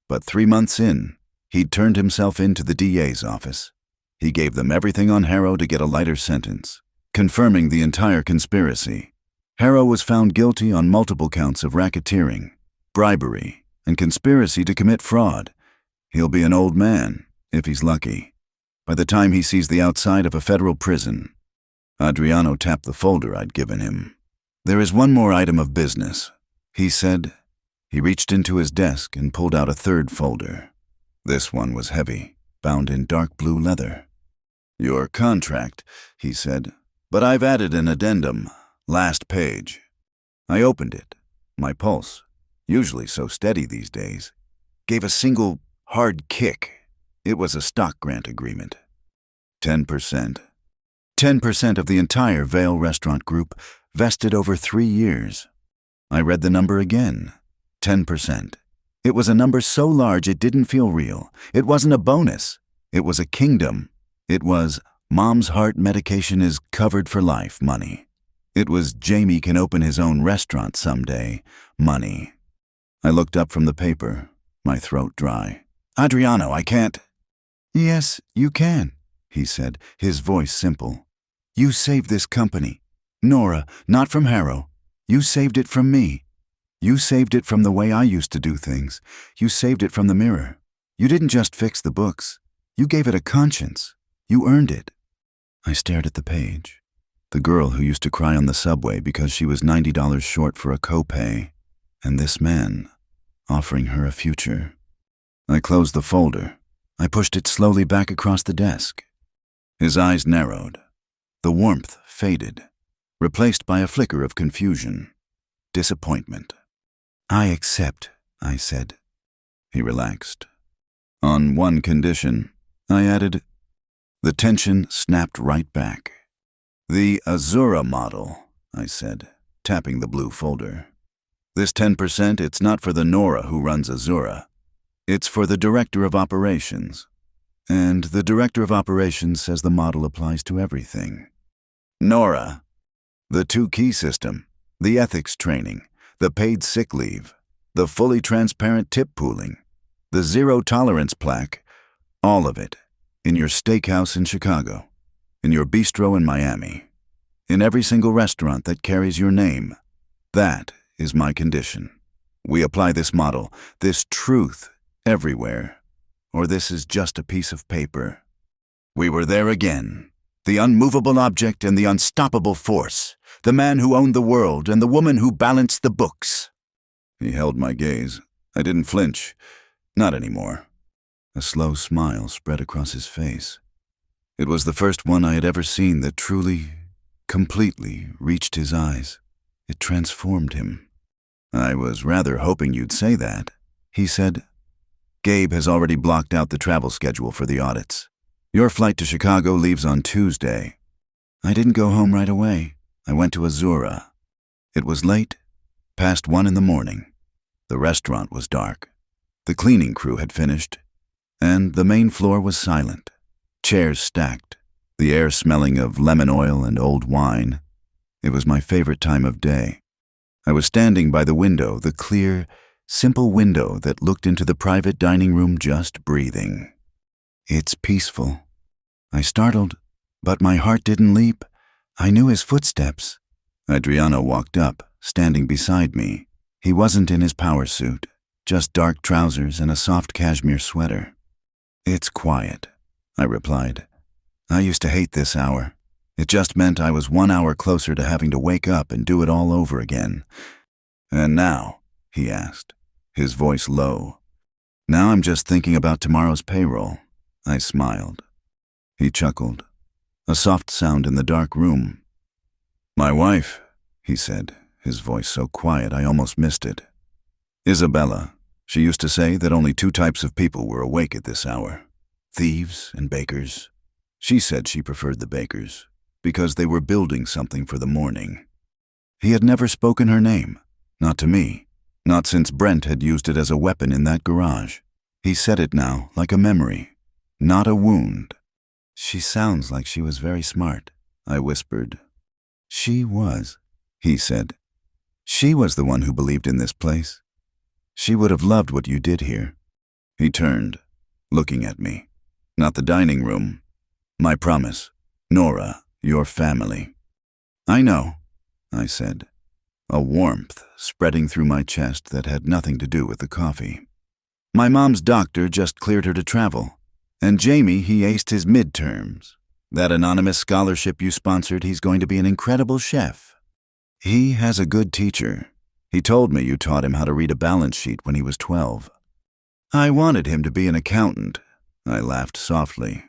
but 3 months in, he'd turned himself into the DA's office. He gave them everything on Harrow to get a lighter sentence, confirming the entire conspiracy. Harrow was found guilty on multiple counts of racketeering, bribery, and conspiracy to commit fraud. He'll be an old man, if he's lucky, by the time he sees the outside of a federal prison. Adriano tapped the folder I'd given him. There is one more item of business, he said. He reached into his desk and pulled out a third folder. This one was heavy, bound in dark blue leather. Your contract, he said, but I've added an addendum. Last page. I opened it. My pulse, usually so steady these days, gave a single hard kick. It was a stock grant agreement. 10%. 10% of the entire Vale Restaurant Group, vested over 3 years. I read the number again. 10%. It was a number so large it didn't feel real. It wasn't a bonus. It was a kingdom. It was Mom's heart medication is covered for life money. It was Jamie can open his own restaurant someday money. I looked up from the paper, my throat dry. Adriano, I can't. Yes, you can, he said, his voice simple. You saved this company. Nora, not from Harrow. You saved it from me. You saved it from the way I used to do things. You saved it from the mirror. You didn't just fix the books. You gave it a conscience. You earned it. I stared at the page. The girl who used to cry on the subway because she was $90 short for a copay, and this man offering her a future. I closed the folder. I pushed it slowly back across the desk. His eyes narrowed. The warmth faded, replaced by a flicker of confusion, disappointment. I accept, I said. He relaxed. On one condition, I added. The tension snapped right back. The Azura model, I said, tapping the blue folder. This 10%, it's not for the Nora who runs Azura. It's for the Director of Operations. And the Director of Operations says the model applies to everything. Nora, the 2-key system, the ethics training, the paid sick leave, the fully transparent tip pooling, the zero-tolerance plaque, all of it, in your steakhouse in Chicago, in your bistro in Miami, in every single restaurant that carries your name. That is my condition. We apply this model, this truth, everywhere, or this is just a piece of paper. We were there again. The unmovable object and the unstoppable force, the man who owned the world and the woman who balanced the books. He held my gaze. I didn't flinch. Not anymore. A slow smile spread across his face. It was the first one I had ever seen that truly, completely reached his eyes. It transformed him. I was rather hoping you'd say that, he said. Gabe has already blocked out the travel schedule for the audits. Your flight to Chicago leaves on Tuesday. I didn't go home right away. I went to Azura. It was late, past 1 in the morning. The restaurant was dark. The cleaning crew had finished, and the main floor was silent. Chairs stacked, the air smelling of lemon oil and old wine. It was my favorite time of day. I was standing by the window, the clear, simple window that looked into the private dining room, just breathing. It's peaceful. I startled, but my heart didn't leap. I knew his footsteps. Adriano walked up, standing beside me. He wasn't in his power suit, just dark trousers and a soft cashmere sweater. It's quiet, I replied. I used to hate this hour. It just meant I was 1 hour closer to having to wake up and do it all over again. And now, he asked, his voice low. Now I'm just thinking about tomorrow's payroll. I smiled. He chuckled. A soft sound in the dark room. My wife, he said, his voice so quiet I almost missed it. Isabella. She used to say that only 2 types of people were awake at this hour. Thieves and bakers. She said she preferred the bakers, because they were building something for the morning. He had never spoken her name, not to me, not since Brent had used it as a weapon in that garage. He said it now, like a memory, not a wound. She sounds like she was very smart, I whispered. She was, he said. She was the one who believed in this place. She would have loved what you did here. He turned, looking at me. Not the dining room. My promise. Nora, your family. I know, I said, a warmth spreading through my chest that had nothing to do with the coffee. My mom's doctor just cleared her to travel, and Jamie, he aced his midterms. That anonymous scholarship you sponsored, he's going to be an incredible chef. He has a good teacher. He told me you taught him how to read a balance sheet when he was 12. I wanted him to be an accountant. I laughed softly.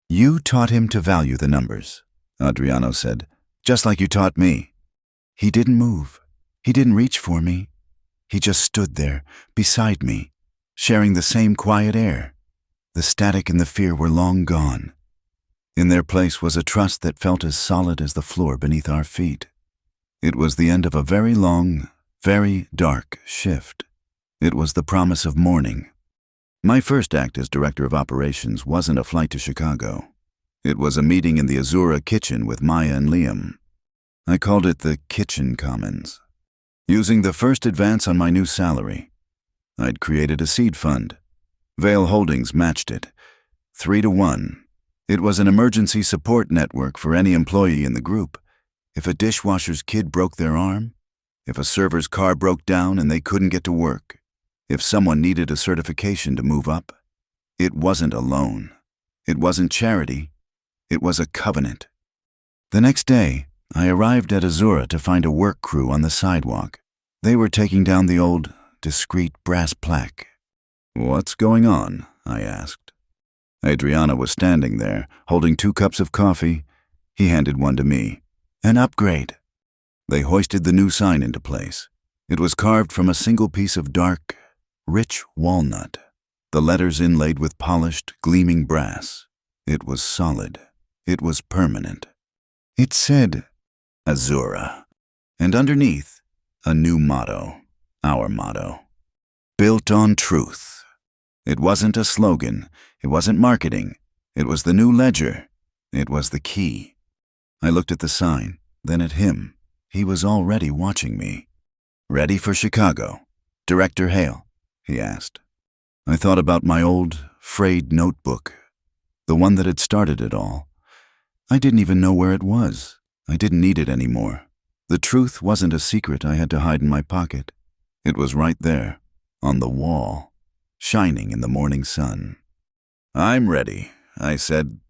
You taught him to value the numbers, Adriano said, just like you taught me. He didn't move. He didn't reach for me. He just stood there, beside me, sharing the same quiet air. The static and the fear were long gone. In their place was a trust that felt as solid as the floor beneath our feet. It was the end of a very long, very dark shift. It was the promise of morning. My first act as director of operations wasn't a flight to Chicago. It was a meeting in the Azura kitchen with Maya and Liam. I called it the Kitchen Commons. Using the first advance on my new salary, I'd created a seed fund. Vale Holdings matched it, 3-1. It was an emergency support network for any employee in the group. If a dishwasher's kid broke their arm, if a server's car broke down and they couldn't get to work, if someone needed a certification to move up, it wasn't a loan. It wasn't charity. It was a covenant. The next day, I arrived at Azura to find a work crew on the sidewalk. They were taking down the old, discreet brass plaque. What's going on? I asked. Adriano was standing there, holding 2 cups of coffee. He handed one to me. An upgrade. They hoisted the new sign into place. It was carved from a single piece of dark, rich walnut, the letters inlaid with polished, gleaming brass. It was solid. It was permanent. It said, Azura, and underneath, a new motto, our motto. Built on truth. It wasn't a slogan, it wasn't marketing, it was the new ledger, it was the key. I looked at the sign, then at him. He was already watching me. Ready for Chicago? Director Hale, he asked. I thought about my old, frayed notebook, the one that had started it all. I didn't even know where it was. I didn't need it anymore. The truth wasn't a secret I had to hide in my pocket. It was right there, on the wall, shining in the morning sun. I'm ready, I said,